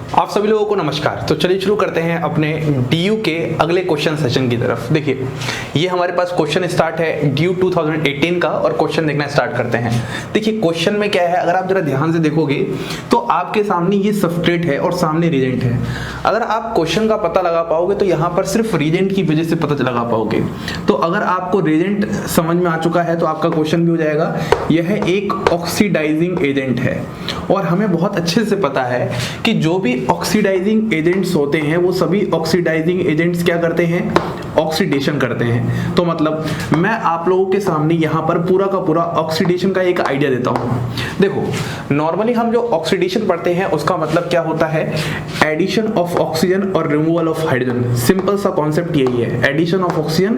आप सभी लोगों को नमस्कार। तो चलिए शुरू करते हैं अपने DU के अगले क्वेश्चन सेशन की तरफ। देखिए ये हमारे पास क्वेश्चन स्टार्ट है DU 2018 का और क्वेश्चन देखना स्टार्ट करते हैं। देखिए क्वेश्चन में क्या है, अगर आप जरा ध्यान से देखोगे तो आपके सामने ये सबस्ट्रेट है और सामने रिएजेंट है। अगर आप क्वेश्चन का पता लगा पाओगे तो यहाँ पर सिर्फ रिएजेंट की वजह से पता लगा पाओगे। तो अगर आपको रिएजेंट समझ में आ चुका है तो आपका क्वेश्चन भी हो जाएगा। यह एक ऑक्सीडाइजिंग एजेंट है और हमें बहुत अच्छे से पता है कि जो भी ऑक्सीडाइजिंग एजेंट्स होते हैं वो सभी ऑक्सीडाइजिंग एजेंट्स क्या करते हैं, ऑक्सीडेशन करते हैं। तो मतलब मैं आप लोगों के सामने यहाँ पर पूरा का पूरा ऑक्सीडेशन का एक आइडिया देता हूँ। देखो नॉर्मली हम जो ऑक्सीडेशन पढ़ते हैं उसका मतलब क्या होता है, एडिशन ऑफ ऑक्सीजन और रिमूवल ऑफ हाइड्रोजन। सिंपल सा कॉन्सेप्ट यही है, एडिशन ऑफ ऑक्सीजन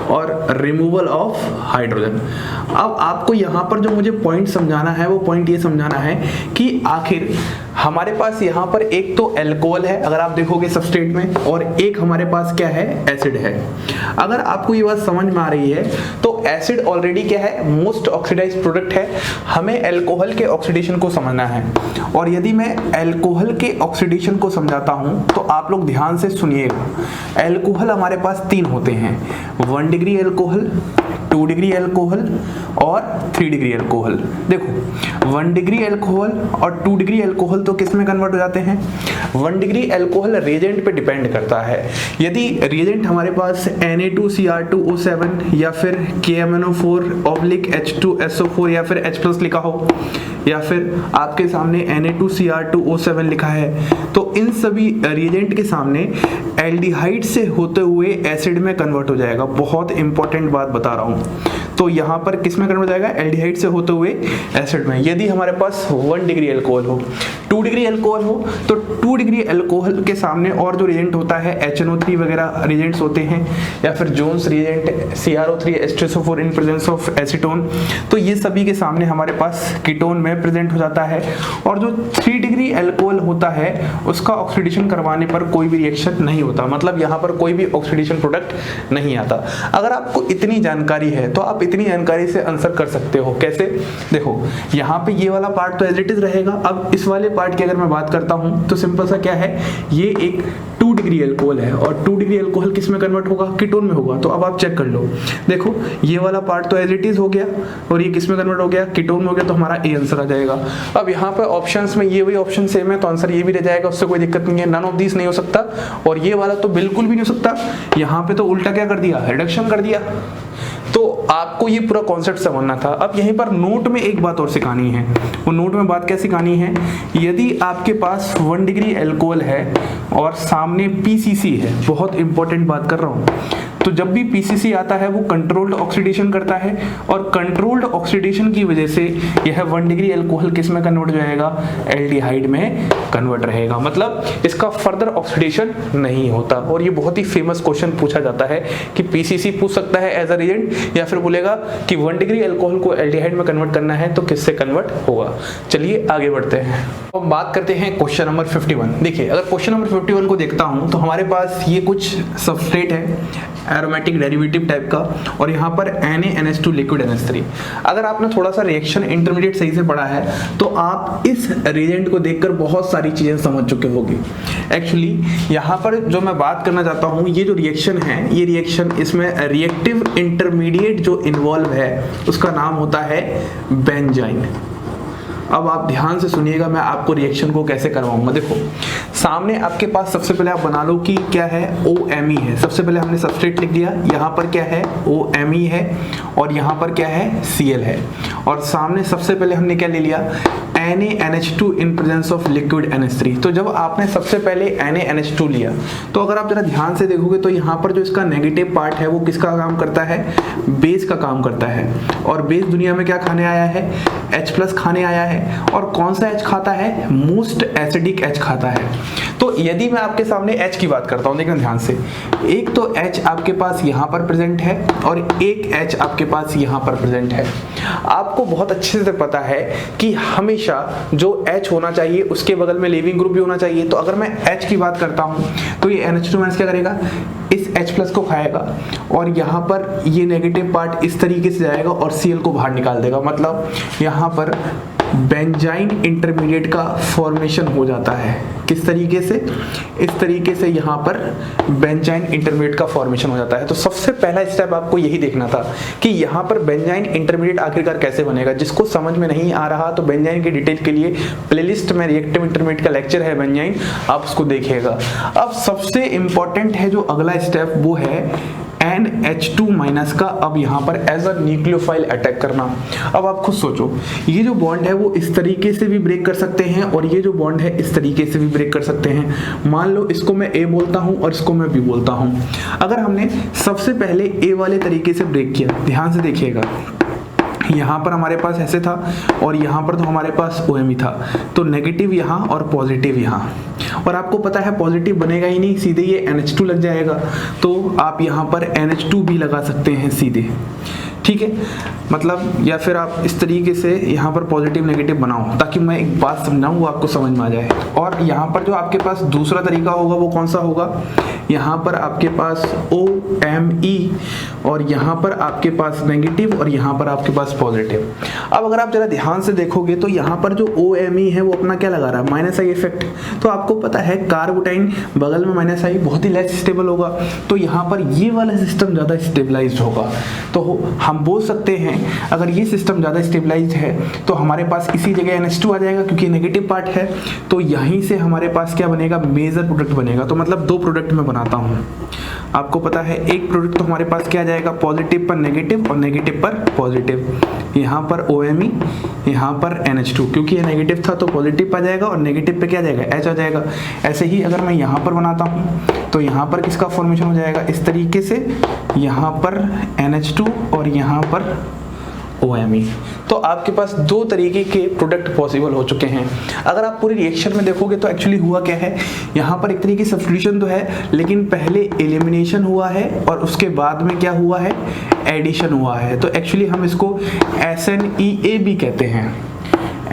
और रिमूवल ऑफ हाइड्रोजन। अब आपको यहाँ पर जो मुझे पॉइंट समझाना है वो पॉइंट ये समझाना है कि आखिर हमारे पास यहाँ पर एक तो एल्कोहल है अगर आप देखोगे सबस्ट्रेट में, और एक हमारे पास क्या है, एसिड है। अगर आपको ये बात समझ में आ रही है तो एसिड ऑलरेडी क्या है, मोस्ट ऑक्सीडाइज्ड प्रोडक्ट है। हमें एल्कोहल के ऑक्सीडेशन को समझना है, और यदि मैं एल्कोहल के ऑक्सीडेशन को समझाता हूं तो आप लोग ध्यान से सुनिएगा। एल्कोहल हमारे पास तीन होते हैं, 1 डिग्री एल्कोहल, 2 डिग्री एल्कोहल और 3 डिग्री एल्कोहल। देखो 1 डिग्री एल्कोहल और 2 डिग्री एल्कोहल तो किस में कन्वर्ट हो जाते हैं, 1 डिग्री एल्कोहल रिएजेंट पे डिपेंड करता है। यदि रिएजेंट हमारे पास Na2Cr2O7 या फिर KMnO4/H2SO4 या फिर H+ लिखा हो, या फिर आपके सामने Na2Cr2O7 लिखा है, तो इन सभी रिएजेंट के सामने एल्डिहाइड से होते हुए एसिड में कन्वर्ट हो जाएगा। बहुत इंपॉर्टेंट बात बता रहा हूं। तो यहाँ पर किस में कन्वर्ट हो जाएगा, एल्डिहाइड से होते हुए एसिड में। यदि हमारे पास 1 डिग्री एल्कोहल हो, 2 डिग्री एल्कोहल हो, तो 2 डिग्री एल्कोहल के सामने और जो रिएजेंट होता है HNO3 वगैरह रिएजेंट्स होते हैं, या फिर Jones reagent CrO3H2SO4 in presence of acetone, तो ये सभी के सामने हमारे पास कीटोन में प्रेजेंट हो जाता है। और जो 3 डिग्री एल्कोहल होता है उसका ऑक्सीडेशन करवाने पर कोई भी रिएक्शन नहीं होता, मतलब यहाँ पर कोई भी ऑक्सीडेशन प्रोडक्ट नहीं आता। अगर आपको इतनी जानकारी है तो आप इतनी जानकारी से आंसर कर सकते हो। कैसे, देखो यहाँ पे ये वाला पार्ट तो एज इट इज रहेगा। अब इस वाले पार्ट की अगर मैं बात करता हूँ तो सिंपल सा क्या है, ये एक 2 डिग्री एल्कोहल है और 2 डिग्री एल्कोहल किस में कन्वर्ट होगा, कीटोन में होगा। तो अब आप चेक कर लो, देखो ये वाला पार्ट तो एज इट इज हो गया और ये किस में कन्वर्ट हो गया, कीटोन में हो गया। तो हमारा ए आंसर आ जाएगा। अब यहाँ पे ऑप्शंस में ये वही ऑप्शन सेम है तो आंसर ये भी रह जाएगा, उससे कोई दिक्कत नहीं है। नन ऑफ दिस नहीं हो सकता और ये वाला तो बिल्कुल भी नहीं हो सकता। यहाँ पे तो उल्टा क्या कर दिया, रिडक्शन कर दिया। तो आपको ये पूरा कॉन्सेप्ट समझना था। अब यहीं पर नोट में एक बात और सिखानी है। वो नोट में बात क्या सिखानी है, यदि आपके पास 1 डिग्री एल्कोहल है और सामने PCC है, बहुत इंपॉर्टेंट बात कर रहा हूँ, तो जब भी PCC आता है वो कंट्रोल्ड ऑक्सीडेशन करता है और कंट्रोल्ड ऑक्सीडेशन की वजह से यह 1 डिग्री एल्कोहल किस में कन्वर्ट हो जाएगा, एल्डिहाइड में कन्वर्ट रहेगा। मतलब इसका फर्दर ऑक्सीडेशन नहीं होता। और ये बहुत ही फेमस क्वेश्चन पूछा जाता है कि PCC पूछ सकता है एज अ रिएजेंट, या फिर बोलेगा कि 1 डिग्री एल्कोहल को एल्डिहाइड में कन्वर्ट करना है तो किससे कन्वर्ट होगा। चलिए आगे बढ़ते हैं। अब बात करते हैं क्वेश्चन नंबर 51। देखिए अगर क्वेश्चन नंबर 51 को देखता हूं तो हमारे पास ये कुछ सबस्ट्रेट है एरोमेटिक डेरिवेटिव टाइप का, और यहाँ पर NaNH2 लिक्विड NH3। अगर आपने थोड़ा सा रिएक्शन इंटरमीडिएट सही से पढ़ा है तो आप इस रिएजेंट को देखकर बहुत सारी चीजें समझ चुके होंगे। एक्चुअली यहाँ पर जो मैं बात करना चाहता हूँ, ये जो रिएक्शन है, ये रिएक्शन, इसमें रिएक्टिव इंटरमीडिएट जो इन्वॉल्व है उसका नाम होता है बेंजाइन। अब आप ध्यान से सुनिएगा, मैं आपको रिएक्शन को कैसे करवाऊंगा। देखो सामने आपके पास सबसे पहले आप बना लो कि क्या है, OMe है। सबसे पहले हमने सबस्ट्रेट लिख दिया, यहाँ पर क्या है, OMe है, और यहाँ पर क्या है, Cl है। और सामने सबसे पहले हमने क्या ले लिया, NaNH2 in presence of liquid NH3। तो जब आपने सबसे पहले NaNH2 लिया तो अगर आप जरा ध्यान से देखोगे तो यहाँ पर जो इसका नेगेटिव पार्ट है वो किसका काम करता है, बेस का काम करता है। और बेस दुनिया में क्या खाने आया है, H+ खाने आया है। और कौन सा H खाता है, मोस्ट एसिडिक H खाता है। तो यदि मैं आपके सामने H की बात करता हूँ, देखना ध्यान से, एक तो H आपके पास यहाँ पर प्रेजेंट है और एक H आपके पास यहाँ पर प्रेजेंट है। आपको बहुत अच्छे से पता है कि हमेशा जो H होना चाहिए उसके बगल में लिविंग ग्रुप भी होना चाहिए। तो अगर मैं H की बात करता हूँ तो ये NH2- क्या करेगा, इस H+ को खाएगा और यहाँ पर ये नेगेटिव पार्ट इस तरीके से जाएगा और Cl को बाहर निकाल देगा। मतलब यहाँ पर बेंजाइन इंटरमीडिएट का फॉर्मेशन हो जाता है। किस तरीके से? इस तरीके से यहाँ पर बेंजाइन इंटरमीडिएट का फॉर्मेशन हो जाता है। तो सबसे पहला स्टेप आपको यही देखना था कि यहाँ पर बेंजाइन इंटरमीडिएट आखिरकार कैसे बनेगा। जिसको समझ में नहीं आ रहा तो बेंजाइन की डिटेल के लिए प्लेलिस्ट में रिएक्टिव इंटरमीडिएट का लेक्चर है बेंजाइन, आप उसको देखिएगा। अब सबसे इंपॉर्टेंट है जो अगला स्टेप, वो है NH2- का अब यहाँ पर एज अ न्यूक्लियोफाइल अटैक करना। अब आप खुद सोचो, ये जो बॉन्ड है वो इस तरीके से भी ब्रेक कर सकते हैं और ये जो बॉन्ड है इस तरीके से भी ब्रेक कर सकते हैं। मान लो इसको मैं A बोलता हूँ और इसको मैं B बोलता हूँ। अगर हमने सबसे पहले A वाले तरीके से ब्रेक किया, ध्यान से देखिएगा, यहाँ पर हमारे पास ऐसे था और यहाँ पर तो हमारे पास OMe था, तो नेगेटिव यहाँ और पॉजिटिव यहाँ, और आपको पता है पॉजिटिव बनेगा ही नहीं, सीधे ये NH2 लग जाएगा, तो आप यहाँ पर NH2 भी लगा सकते हैं सीधे, ठीक है। मतलब या फिर आप इस तरीके से यहाँ पर पॉजिटिव नेगेटिव बनाओ, ताकि मैं एक बात समझाऊँ वो आपको समझ में आ जाए। और यहाँ पर जो आपके पास दूसरा तरीका होगा वो कौन सा होगा, यहाँ पर आपके पास OMe और यहाँ पर आपके पास नेगेटिव और यहाँ पर आपके पास पॉजिटिव। अब अगर आप जरा ध्यान से देखोगे तो यहाँ पर जो OMe है वो अपना क्या लगा रहा है, माइनस आई इफेक्ट। तो आपको पता है कार्बोटाइन बगल में माइनस आई बहुत ही लेस स्टेबल होगा, तो यहाँ पर ये वाला सिस्टम ज़्यादा स्टेबलाइज्ड होगा। तो हम बोल सकते हैं अगर ये सिस्टम ज़्यादा स्टेबलाइज्ड है तो हमारे पास इसी जगह NH2 आ जाएगा क्योंकि नेगेटिव पार्ट है, तो यहीं से हमारे पास क्या बनेगा, मेजर प्रोडक्ट बनेगा। तो मतलब दो प्रोडक्ट में बनाता हूँ, आपको पता है एक प्रोडक्ट तो हमारे पास क्या आ जाएगा, पॉजिटिव पर नेगेटिव और नेगेटिव पर पॉजिटिव। यहाँ पर OMe, यहाँ पर NH2, क्योंकि ये नेगेटिव था तो पॉजिटिव आ जाएगा और नेगेटिव पे क्या आ जाएगा, H आ जाएगा। ऐसे ही अगर मैं यहाँ पर बनाता हूँ तो यहाँ पर किसका फॉर्मेशन हो जाएगा, इस तरीके से, यहाँ पर NH2 और यहाँ पर OMe। तो आपके पास दो तरीके के प्रोडक्ट पॉसिबल हो चुके हैं। अगर आप पूरी रिएक्शन में देखोगे तो एक्चुअली हुआ क्या है, यहाँ पर एक तरीके से सब्स्टिट्यूशन तो है, लेकिन पहले एलिमिनेशन हुआ है और उसके बाद में क्या हुआ है, एडिशन हुआ है। तो एक्चुअली हम इसको SNEA भी कहते हैं,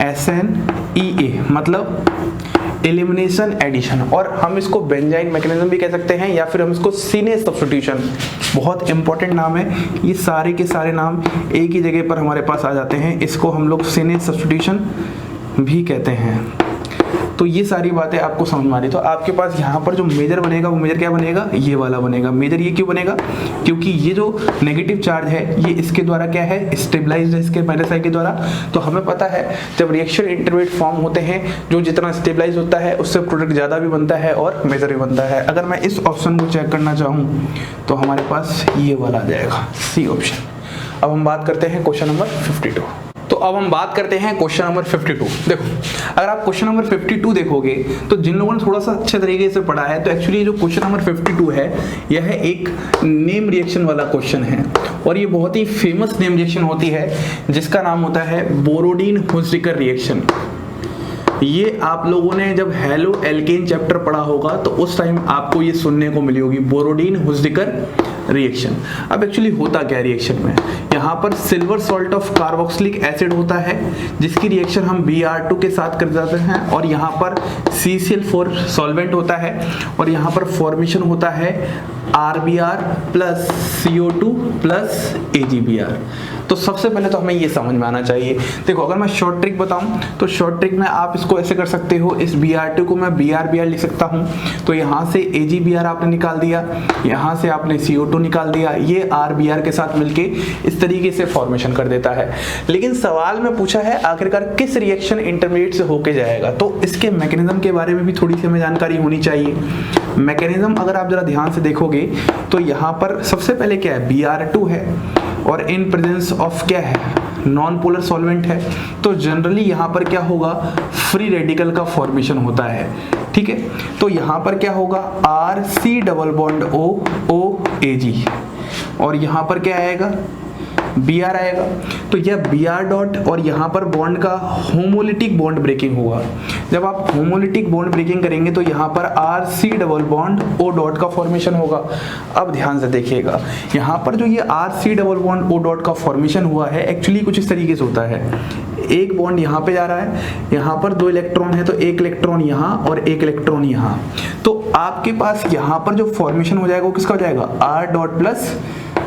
SNEA मतलब एलिमिनेशन एडिशन, और हम इसको बेंजाइन मैकेनिज्म भी कह सकते हैं या फिर हम इसको सीने सब्स्टिट्यूशन, बहुत इंपॉर्टेंट नाम है, ये सारे के सारे नाम एक ही जगह पर हमारे पास आ जाते हैं। इसको हम लोग सीने सब्स्टिट्यूशन भी कहते हैं। तो ये सारी बातें आपको समझ में आ रही। तो आपके पास यहाँ पर जो मेजर बनेगा वो मेजर क्या बनेगा, ये वाला बनेगा मेजर। ये क्यों बनेगा, क्योंकि ये जो नेगेटिव चार्ज है ये इसके द्वारा क्या है, स्टेबलाइज्ड है इसके माइनस आई के द्वारा। तो हमें पता है जब रिएक्शन इंटरमीडिएट फॉर्म होते हैं, जो जितना स्टेबलाइज होता है उससे प्रोडक्ट ज़्यादा भी बनता है और मेजर भी बनता है। अगर मैं इस ऑप्शन को चेक करना चाहूँ तो हमारे पास ये वाला आ जाएगा, C ऑप्शन। अब हम बात करते हैं क्वेश्चन नंबर 52। तो अब हम बात करते हैं क्वेश्चन नंबर 52। देखो, अगर आप क्वेश्चन नंबर 52 देखोगे तो जिन लोगों ने थोड़ा सा अच्छे तरीके से पढ़ा है तो एक्चुअली जो क्वेश्चन नंबर 52 है यह एक नेम रिएक्शन वाला क्वेश्चन है, और ये बहुत ही फेमस नेम रिएक्शन होती है जिसका नाम होता है बोरोडीन-हुज़िकर रिएक्शन। ये आप लोगों ने जब हेलो एल्केन चैप्टर पढ़ा होगा तो उस टाइम आपको ये सुनने को मिली होगी, बोरोडीन-हुज़िकर रिएक्शन। अब एक्चुअली होता क्या रिएक्शन में, यहाँ पर silver salt of carboxylic acid होता है जिसकी रिएक्शन हम Br2 के साथ कर जाते हैं, और यहाँ पर CCl4 सॉल्वेंट होता है, और यहाँ पर फॉर्मेशन होता है RBr plus CO2 plus AgBr। तो सबसे पहले तो हमें ये समझ में आना चाहिए। देखो, अगर मैं शॉर्ट ट्रिक बताऊं तो शॉर्ट ट्रिक में आप इसको ऐसे कर सकते हो, इस Br2 को मैं BrBr लिख सकता हूं। तो यहाँ से AgBr आपने निकाल दिया, यहाँ से आपने CO2 निकाल दिया, ये RBr के साथ मिलके इस तरीके से फॉर्मेशन कर देता है। लेकिन सवाल में पूछा है आखिरकार किस रिएक्शन इंटरमीडिएट से होके जाएगा, तो इसके मैकेनिज्म के बारे में भी थोड़ी सी हमें जानकारी होनी चाहिए। मैकेनिज्म अगर आप जरा ध्यान से देखोगे तो यहाँ पर सबसे पहले क्या है, Br2 है और इन प्रेजेंस ऑफ क्या है, नॉन पोलर सॉल्वेंट है। तो जनरली यहाँ पर क्या होगा, फ्री रेडिकल का फॉर्मेशन होता है, ठीक है। तो यहाँ पर क्या होगा, RC डबल बॉन्ड OOAg, और यहाँ पर क्या आएगा, Br आएगा। तो यह Br डॉट और यहाँ पर बॉन्ड का होमोलिटिक बॉन्ड ब्रेकिंग होगा। जब आप होमोलिटिक बॉन्ड ब्रेकिंग करेंगे तो यहाँ पर RC double bond O dot का फॉर्मेशन होगा। अब ध्यान से देखिएगा, यहाँ पर जो ये RC double bond O dot का फॉर्मेशन हुआ है एक्चुअली कुछ इस तरीके से होता है, एक बॉन्ड यहाँ पे जा रहा है, यहाँ पर 2 इलेक्ट्रॉन है तो एक इलेक्ट्रॉन यहाँ और एक इलेक्ट्रॉन यहाँ। तो आपके पास यहाँ पर जो फॉर्मेशन हो जाएगा वो किसका हो जाएगा, R डॉट प्लस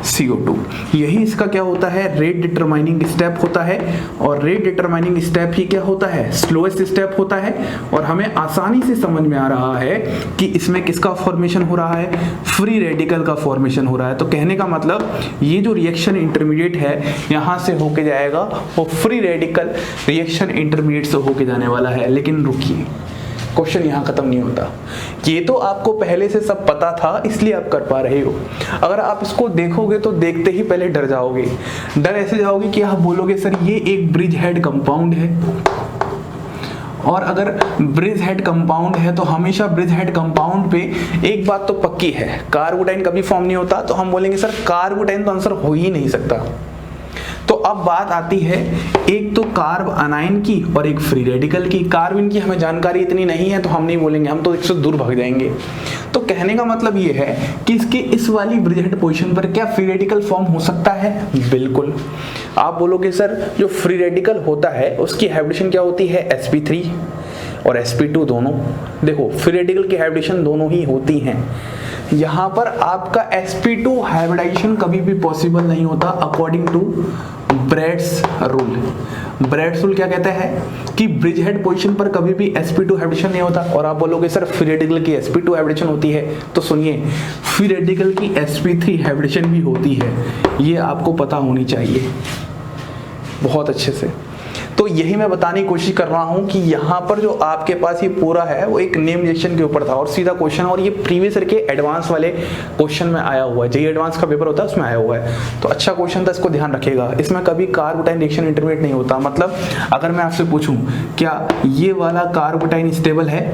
CO2। यही इसका क्या होता है, रेट डिटरमाइनिंग स्टेप होता है। और रेट डिटरमाइनिंग स्टेप ही क्या होता है, स्लोएस्ट स्टेप होता है। और हमें आसानी से समझ में आ रहा है कि इसमें किसका फॉर्मेशन हो रहा है, फ्री रेडिकल का फॉर्मेशन हो रहा है। तो कहने का मतलब ये जो रिएक्शन इंटरमीडिएट है यहाँ से होके जाएगा, वो फ्री रेडिकल रिएक्शन इंटरमीडिएट से होके जाने वाला है। लेकिन रुकिए, क्वेश्चन यहाँ खत्म नहीं होता। ये तो आपको पहले से सब पता था, इसलिए आप कर पा रहे हो। अगर आप इसको देखोगे तो देखते ही पहले डर जाओगे। डर ऐसे जाओगे कि आप बोलोगे सर ये एक ब्रिज हेड कंपाउंड है, और अगर ब्रिज हेड कंपाउंड है तो हमेशा ब्रिज हेड कंपाउंड पे एक बात तो पक्की है, कार्बोटाइन कभी फॉर्म नहीं होता। तो हम बोलेंगे सर कार्बोटाइन तो आंसर हो ही नहीं सकता। तो अब बात आती है एक तो कार्ब अनाइन की और एक फ्री रेडिकल की। कार्बन की हमें जानकारी इतनी नहीं है तो हम नहीं बोलेंगे, हम तो इससे दूर भाग जाएंगे। तो कहने का मतलब ये है कि इसके इस वाली ब्रिजहेड पोजीशन पर क्या फ्री रेडिकल फॉर्म हो सकता है? बिल्कुल। आप बोलोगे सर जो फ्री रेडिकल होता है उसकी हाइब्रिडेशन क्या होती है, sp3 और sp2 दोनों। देखो फ्री रेडिकल की हाइब्रिडेशन दोनों ही होती हैं। यहाँ पर आपका sp2 हाइब्रिडाइजेशन कभी भी पॉसिबल नहीं होता according to Bredt's rule. Bredt's rule क्या कहता है कि ब्रिज हेड पोजीशन पर कभी भी sp2 हाइब्रिडेशन नहीं होता। और आप बोलोगे सर फ्री रेडिकल की sp2 हाइब्रिडेशन होती है, तो सुनिए फ्री रेडिकल की sp3 हाइब्रिडेशन भी होती है। ये आपको पता होनी चाहिए बहुत अच्छे से। तो यही मैं बताने की कोशिश कर रहा हूं कि यहाँ पर जो आपके पास ये पूरा है वो एक नेम रिएक्शन के ऊपर था और सीधा क्वेश्चन, और ये प्रीवियस ईयर के एडवांस वाले क्वेश्चन में आया हुआ है। जेईई एडवांस का पेपर होता है उसमें आया हुआ है। तो अच्छा क्वेश्चन था, इसको ध्यान रखिएगा। इसमें कभी कार्बोटाइन रिएक्शन इंटरमीडिएट नहीं होता। मतलब अगर मैं आपसे पूछूं क्या ये वाला कार्बोटाइन स्टेबल है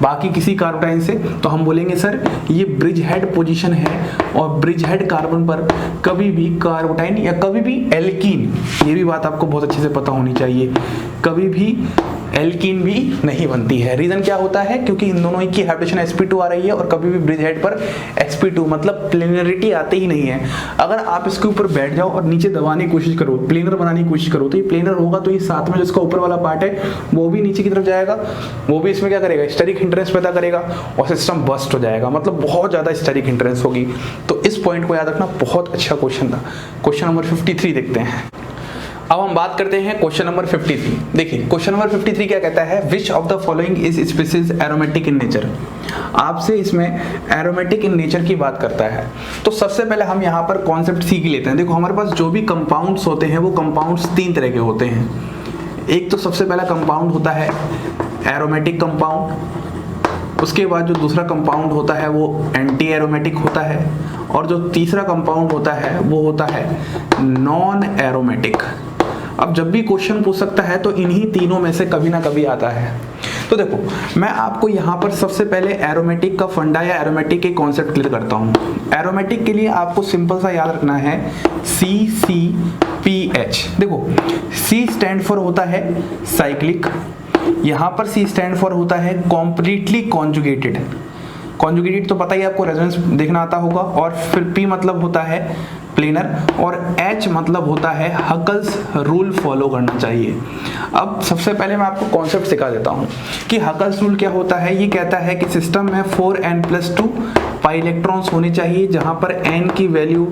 बाकी किसी कार्बोटाइन से, तो हम बोलेंगे सर ये ब्रिज हेड पोजीशन है और ब्रिज हेड कार्बन पर कभी भी कार्बोटाइन या कभी भी एल्कीन, ये भी बात आपको बहुत अच्छे से पता होनी चाहिए, कभी भी एल्कीन भी नहीं बनती है। रीजन क्या होता है, क्योंकि इन दोनों की हाइब्रिडेशन sp2 आ रही है और कभी भी ब्रिज हेड पर sp2, मतलब प्लेनरिटी आते ही नहीं है। अगर आप इसके ऊपर बैठ जाओ और नीचे दबाने की कोशिश करो, प्लेनर बनाने की कोशिश करो, तो ये प्लेनर होगा तो ये साथ में जो इसका ऊपर वाला पार्ट है वो भी नीचे की तरफ जाएगा, वो भी इसमें क्या करेगा, स्टेरिक हिंड्रेंस पैदा करेगा और सिस्टम बस्ट हो जाएगा। मतलब बहुत ज़्यादा स्टेरिक हिंड्रेंस होगी। तो इस पॉइंट को याद रखना, बहुत अच्छा क्वेश्चन था। क्वेश्चन नंबर 53 देखते हैं। अब हम बात करते हैं क्वेश्चन नंबर 53। देखिए क्वेश्चन नंबर 53 क्या कहता है, which of the following is species aromatic in nature. आपसे इसमें एरोमेटिक इन नेचर की बात करता है। तो सबसे पहले हम यहाँ पर कॉन्सेप्ट सीख लेते हैं। देखो हमारे पास जो भी कंपाउंड्स होते हैं वो कंपाउंड्स 3 तरह के होते हैं। एक तो सबसे पहला कंपाउंड होता है एरोमेटिक कंपाउंड, उसके बाद जो दूसरा कंपाउंड होता है वो एंटी एरोमेटिक होता है, और जो तीसरा कंपाउंड होता है वो होता है नॉन एरोमेटिक। अब जब भी क्वेश्चन पूछ सकता है तो इन्हीं तीनों में से कभी ना कभी आता है। तो देखो मैं आपको यहाँ पर सबसे पहले एरोमेटिक का फंडा या एरोमेटिक के कॉन्सेप्ट क्लियर करता हूँ। एरोमेटिक के लिए आपको सिंपल सा याद रखना है CCPH। देखो C स्टैंड फॉर होता है साइक्लिक, यहाँ पर C स्टैंड फॉर होता है कॉम्प्लीटली कॉन्जुगेटेड। कॉन्जुगेटेड तो पता ही आपको, रेजोनेंस देखना आता होगा। और फिर P मतलब होता है प्लेनर, और H मतलब होता है हकल्स रूल फॉलो करना चाहिए। अब सबसे पहले मैं आपको कॉन्सेप्ट सिखा देता हूँ कि हकल्स रूल क्या होता है। ये कहता है कि सिस्टम में 4n+2 पाई इलेक्ट्रॉन्स होने चाहिए, जहाँ पर n की value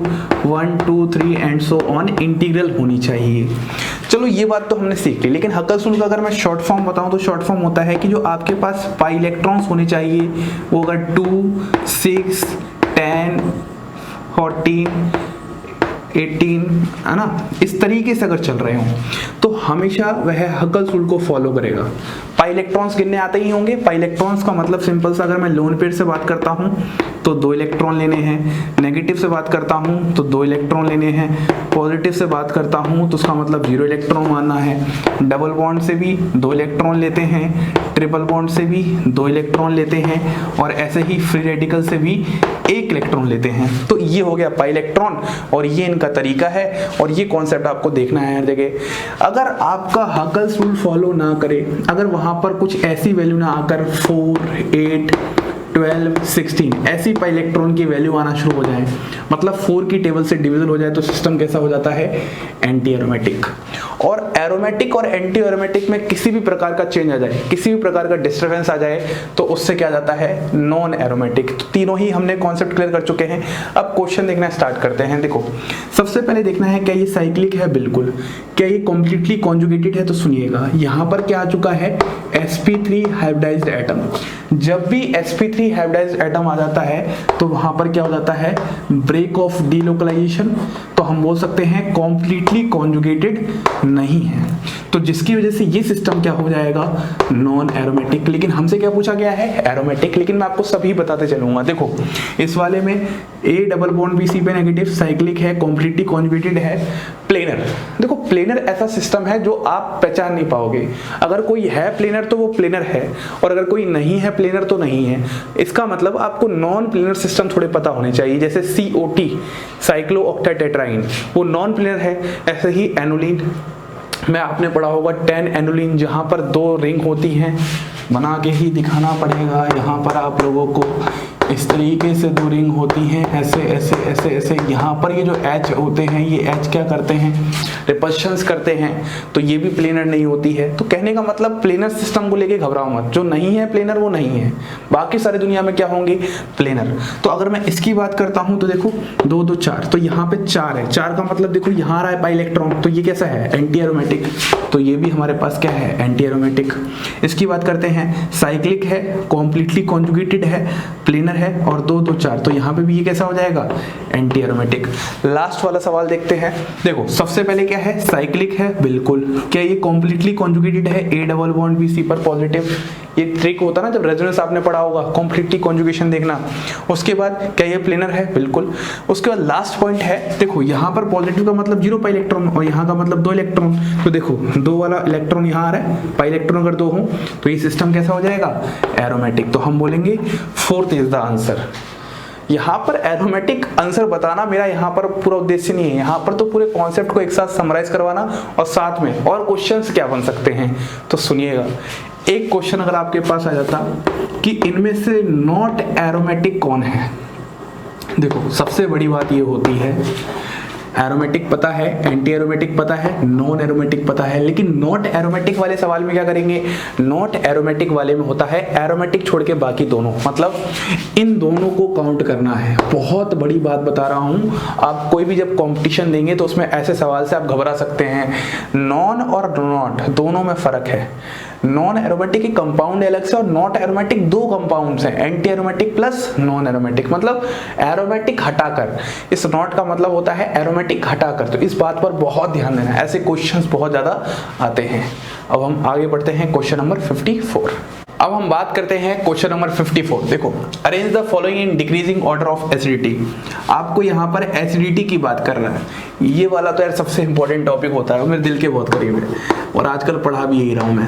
1, 2, 3 and so on integral होनी चाहिए। चलो ये बात तो हमने सीख ली, लेकिन हकल्स रूल का अगर मैं शॉर्ट फॉर्म बताऊं तो शॉर्ट फॉर्म होता है कि जो आपके पास पाई इलेक्ट्रॉन्स होने चाहिए वो अगर 2, 6, 10, 14, 18 है ना, इस तरीके से अगर चल रहे हो तो हमेशा वह हकल्स रूल को फॉलो करेगा। पाई इलेक्ट्रॉन्स गिनने आते ही होंगे। पाई इलेक्ट्रॉन्स का मतलब सिंपल सा, अगर मैं लोन पेयर से बात करता हूँ तो 2 इलेक्ट्रॉन लेने हैं, नेगेटिव से बात करता हूँ तो 2 इलेक्ट्रॉन लेने हैं, पॉजिटिव से बात करता हूँ तो उसका मतलब 0 इलेक्ट्रॉन मानना है। डबल बॉन्ड से भी 2 इलेक्ट्रॉन लेते हैं, ट्रिपल बॉन्ड से भी 2 इलेक्ट्रॉन लेते हैं, और ऐसे ही फ्री रेडिकल से भी 1 इलेक्ट्रॉन लेते हैं। तो ये हो गया पाई इलेक्ट्रॉन, और ये इनका तरीका है, और ये कॉन्सेप्ट आपको देखना है हर जगह। अगर आपका हकल्स रूल फॉलो ना करे, अगर वहां पर कुछ ऐसी वैल्यू ना आकर 4, 8, 12, 16 ऐसी पाई इलेक्ट्रॉन की वैल्यू आना शुरू हो जाए, मतलब 4 की टेबल से डिविजन हो जाए, तो सिस्टम कैसा हो जाता है? Anti aromatic. और एरोमेटिक और एंटी एरोमेटिक में किसी भी प्रकार का चेंज आ जाए, किसी भी प्रकार का डिस्टर्बेंस आ जाए, तो उससे क्या जाता है? Non aromatic. तो तीनों ही हमने कॉन्सेप्ट क्लियर कर चुके हैं। अब क्वेश्चन देखना स्टार्ट करते हैं। देखो, सबसे पहले देखना है क्या ये साइक्लिक है? बिल्कुल। क्या ये कॉम्प्लीटली कॉन्जुगेटेड है? तो सुनिएगा, यहाँ पर क्या आ चुका है? sp3 hybridised atom. जब भी sp3 हाइब्रिडाइज्ड एटम आ जाता है तो वहां पर क्या हो जाता है? Break of delocalisation. तो हम बोल सकते हैं कॉम्प्लीटली कॉन्जुगेटेड नहीं है, तो जिसकी वजह से ये सिस्टम क्या हो जाएगा? Non aromatic. लेकिन हमसे क्या पूछा गया है? एरोमेटिक। लेकिन मैं आपको सभी बताते चलूंगा। देखो, इस वाले में A double bond B C पे नेगेटिव, साइक्लिक है, कॉम्प्लीटली कॉन्जुगेटेड है, प्लेनर। देखो, प्लेनर ऐसा सिस्टम है जो आप पहचान नहीं पाओगे। अगर कोई है प्लेनर तो वो प्लेनर है, और अगर कोई नहीं है प्लेनर तो नहीं है। इसका मतलब आपको नॉन प्लेनर सिस्टम थोड़े पता होने चाहिए। जैसे COT, साइक्लो ऑक्टाटेट्राइन, वो नॉन प्लेनर है। ऐसे ही एनुलिन में आपने पढ़ा होगा 10 एनुलिन, जहां पर 2 रिंग होती हैं। बना के ही दिखाना पड़ेगा यहाँ पर आप लोगों को। इस तरीके से 2 रिंग होती हैं, ऐसे ऐसे ऐसे ऐसे। यहाँ पर ये जो H होते हैं, ये H क्या करते हैं? रिपल्शंस करते हैं, तो ये भी प्लेनर नहीं होती है। तो कहने का मतलब प्लेनर सिस्टम को लेके घबराओ मत, जो नहीं है प्लेनर वो नहीं है, बाकी सारी दुनिया में क्या होंगे? प्लेनर। तो अगर मैं इसकी बात करता हूँ तो देखो 2 2 4, तो यहाँ पे 4 है। 4 का मतलब देखो यहाँ आ रहा है पाई इलेक्ट्रॉन, तो ये कैसा है? Anti aromatic. तो ये भी हमारे पास क्या है? Anti aromatic. इसकी बात करते हैं, साइक्लिक है, कॉम्प्लीटली कॉन्जुगेटेड है, प्लेनर है, और 2 2 4, तो यहाँ पे भी ये कैसा हो जाएगा? Anti aromatic. लास्ट वाला सवाल देखते हैं। देखो, सबसे पहले क्या है? साइक्लिक है, बिल्कुल। क्या ये कॉम्प्लीटली कॉन्जुगेटेड है? A double bond B C पर पॉजिटिव। ये ट्रिक होता है ना, जब रेजोनेंस आपने पढ़ा होगा, कॉम्प्लीटली कॉन्जुगेशन देखना। उसके बाद क्या ये प्लेनर है? बिल्कुल। उसके बाद लास्ट पॉइंट है, देखो यहाँ पर पॉजिटिव का मतलब 0 पाई इलेक्ट्रॉन, और यहाँ का मतलब 2 इलेक्ट्रॉन। तो देखो 2 वाला इलेक्ट्रॉन यहाँ आ रहा है, पाई इलेक्ट्रॉन अगर 2 हो तो ये सिस्टम कैसा हो जाएगा? एरोमेटिक। तो हम बोलेंगे 4th इज द आंसर। यहाँ पर एरोमेटिक आंसर बताना मेरा यहाँ पर पूरा उद्देश्य नहीं है। यहाँ पर तो पूरे कॉन्सेप्ट को एक साथ समराइज करवाना, और साथ में और क्वेश्चंस क्या बन सकते हैं। तो सुनिएगा, एक क्वेश्चन अगर आपके पास आ जाता कि इनमें से नॉट एरोमेटिक कौन है। देखो, सबसे बड़ी बात ये होती है, एरोमेटिक पता है, एंटी एरोमेटिक पता है, नॉन एरोमेटिक पता है, लेकिन नॉट एरोमेटिक वाले सवाल में क्या करेंगे? नॉट एरोमेटिक वाले में होता है एरोमेटिक छोड़ के बाकी दोनों, मतलब इन दोनों को काउंट करना है। बहुत बड़ी बात बता रहा हूं, आप कोई भी जब कंपटीशन देंगे तो उसमें ऐसे सवाल से आप घबरा सकते हैं। नॉन और नॉट दोनों में फर्क है। नॉन एरोमेटिक की कंपाउंड अलग से, और नॉट एरोमेटिक 2 कंपाउंड्स हैं, anti aromatic plus non aromatic. मतलब एरोमेटिक हटाकर, इस नॉट का मतलब होता है एरोमेटिक हटाकर। तो इस बात पर बहुत ध्यान देना है, ऐसे क्वेश्चंस बहुत ज्यादा आते हैं। अब हम आगे बढ़ते हैं क्वेश्चन नंबर 54। अब हम बात करते हैं क्वेश्चन नंबर 54। देखो, arrange the following in decreasing order of acidity. आपको यहाँ पर एसिडिटी की बात कर रहा है। ये वाला तो यार सबसे इंपॉर्टेंट टॉपिक होता है, मेरे दिल के बहुत करीब है, और आजकल पढ़ा भी यही रहा हूँ मैं।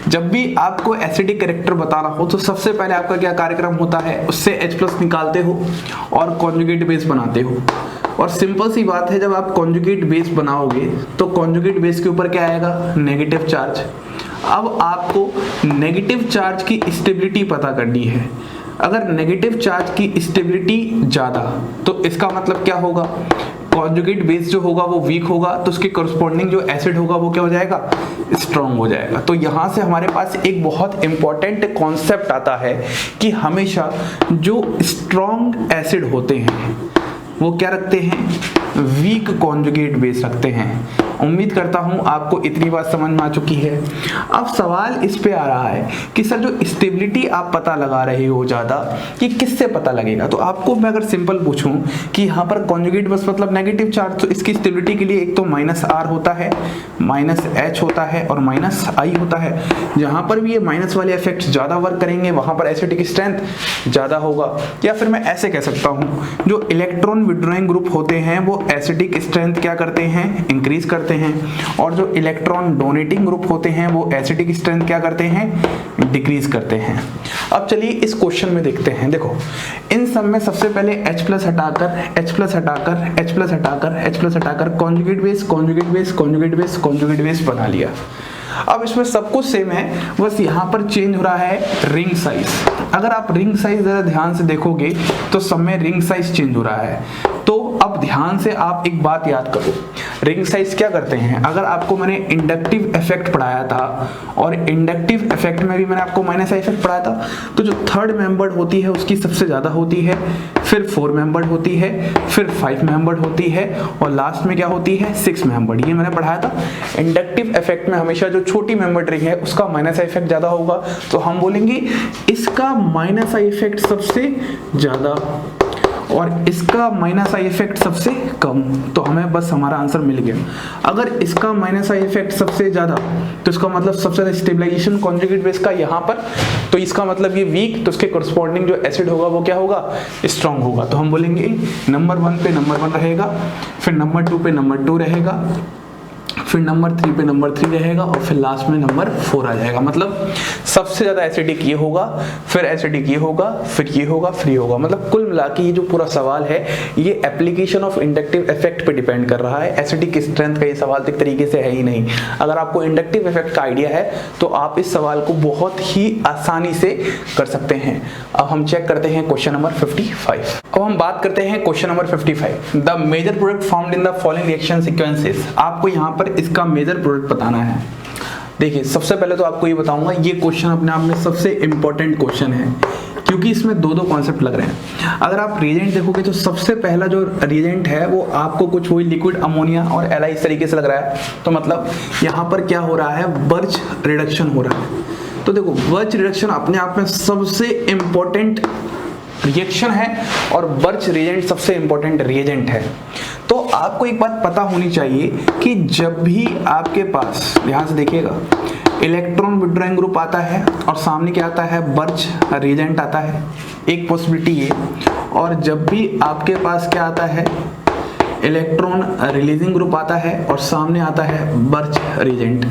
जब भी आपको एसिडिक कैरेक्टर बताना हो तो सबसे पहले आपका क्या कार्यक्रम होता है? उससे H+ निकालते हो और कॉन्जुगेट बेस बनाते हो। और सिंपल सी बात है, जब आप कॉन्जुगेट बेस बनाओगे तो कॉन्जुगेट बेस के ऊपर क्या आएगा? Negative charge. अब आपको नेगेटिव चार्ज की स्टेबिलिटी पता करनी है। अगर नेगेटिव चार्ज की स्टेबिलिटी ज्यादा, तो इसका मतलब क्या होगा? कॉन्जुगेट बेस जो होगा वो वीक होगा, तो उसके करस्पॉन्डिंग जो एसिड होगा वो क्या हो जाएगा? स्ट्रॉन्ग हो जाएगा। तो यहाँ से हमारे पास एक बहुत इंपॉर्टेंट कॉन्सेप्ट आता है कि हमेशा जो स्ट्रॉन्ग एसिड होते हैं वो क्या रखते हैं? वीक कॉन्जुगेट बेस रखते हैं। उम्मीद करता हूं आपको इतनी बात समझ में आ चुकी है। अब सवाल इस पे आ रहा है कि सर जो स्टेबिलिटी आप पता लगा रहे हो ज्यादा, कि किससे पता लगेगा? तो आपको मैं अगर सिंपल पूछूं कि यहाँ पर कॉन्जुगेट बेस मतलब नेगेटिव चार्ज, तो इसकी स्टेबिलिटी के लिए एक तो -R होता है, -H होता है, और -I होता है। जहां पर भी ये माइनस वाले इफेक्ट ज्यादा वर्क करेंगे वहां पर एसिडिक स्ट्रेंथ ज्यादा होगा। या फिर मैं ऐसे कह सकता हूं, जो इलेक्ट्रॉन विड्रॉइंग ग्रुप होते हैं वो एसिडिक स्ट्रेंथ क्या करते हैं? इंक्रीज करते हैं, और जो इलेक्ट्रॉन डोनेटिंग ग्रुप होते हैं वो एसिडिक स्ट्रेंथ क्या करते हैं? डिक्रीज करते हैं। अब चलिए इस क्वेश्चन में देखते हैं। देखो, इन सब में सबसे पहले H+ हटाकर, H+ हटाकर, H+ हटाकर, H+ हटाकर conjugate base, conjugate base, conjugate base, conjugate base बना लिया। अब इसमें सब कुछ सेम है, बस यहाँ पर चेंज हो रहा है रिंग साइज। अगर आप रिंग साइज जरा ध्यान से देखोगे तो सब में रिंग साइज चेंज हो रहा है। तो अब ध्यान से आप एक बात याद करो, रिंग साइज क्या करते हैं, अगर आपको मैंने इंडक्टिव इफेक्ट पढ़ाया था और इंडक्टिव इफेक्ट में भी मैंने आपको माइनस आई इफेक्ट पढ़ाया था, तो जो थर्ड मेंबर्ड होती है उसकी सबसे ज्यादा होती है, फिर 4 मेंबर्ड होती है, फिर 5 मेंबर्ड होती है और लास्ट में क्या होती है 6 मेंबर्ड। ये मैंने पढ़ाया था। इंडक्टिव इफेक्ट में हमेशा जो छोटी मेंबर्ड रिंग है उसका माइनस आई इफेक्ट ज्यादा होगा, तो हम बोलेंगे इसका माइनस आई इफेक्ट सबसे ज्यादा और इसका माइनस आई इफेक्ट सबसे कम। तो हमें बस हमारा आंसर मिल गया। अगर इसका माइनस आई इफेक्ट सबसे ज्यादा तो इसका मतलब सबसे ज्यादा स्टेबलाइजेशन कॉन्जुगेट बेस का यहाँ पर, तो इसका मतलब ये वीक, तो इसके करस्पॉन्डिंग जो एसिड होगा वो क्या होगा, स्ट्रांग होगा। तो हम बोलेंगे नंबर 1 पे नंबर 1 रहेगा, फिर नंबर 2 पे नंबर 2 रहेगा, फिर नंबर 3 पे नंबर 3 रहेगा और फिर लास्ट में नंबर 4 आ जाएगा। मतलब सबसे ज्यादा एसिडिक ये होगा, फिर एसिडिक ये होगा, फिर ये होगा, फिर ये होगा। मतलब कुल मिला के ये जो पूरा सवाल है ये एप्लीकेशन ऑफ इंडक्टिव इफेक्ट पे डिपेंड कर रहा है। एसिडिक स्ट्रेंथ का ये सवाल एक तरीके से है ही नहीं। अगर आपको इंडक्टिव इफेक्ट का आइडिया है तो आप इस सवाल को बहुत ही आसानी से कर सकते हैं। अब हम चेक करते हैं क्वेश्चन नंबर 55। अब हम बात करते हैं question number 55। The major product found in the following reaction sequences. आपको यहाँ पर इसका मेजर प्रोडक्ट बताना है। देखिए सबसे पहले तो आपको ये बताऊंगा, ये क्वेश्चन अपने आप में सबसे इंपॉर्टेंट क्वेश्चन है क्योंकि इसमें दो कॉन्सेप्ट लग रहे हैं। अगर आप रिएजेंट देखोगे तो सबसे पहला जो रिएजेंट है वो आपको कुछ वही लिक्विड अमोनिया और एल इस तरीके से लग रहा है। तो मतलब यहाँ पर क्या हो रहा है, बर्च रिडक्शन हो रहा है। तो देखो बर्च रिडक्शन अपने आप में सबसे इंपॉर्टेंट रिएक्शन है और बर्च रिएजेंट सबसे इंपॉर्टेंट रिएजेंट है। तो आपको एक बात पता होनी चाहिए कि जब भी आपके पास, ध्यान से देखिएगा, इलेक्ट्रॉन विड्रॉइंग ग्रुप आता है और सामने क्या आता है, बर्च रिएजेंट आता है, एक पॉसिबिलिटी ये। और जब भी आपके पास क्या आता है, इलेक्ट्रॉन रिलीजिंग ग्रुप आता है और सामने आता है बर्च रिएजेंट।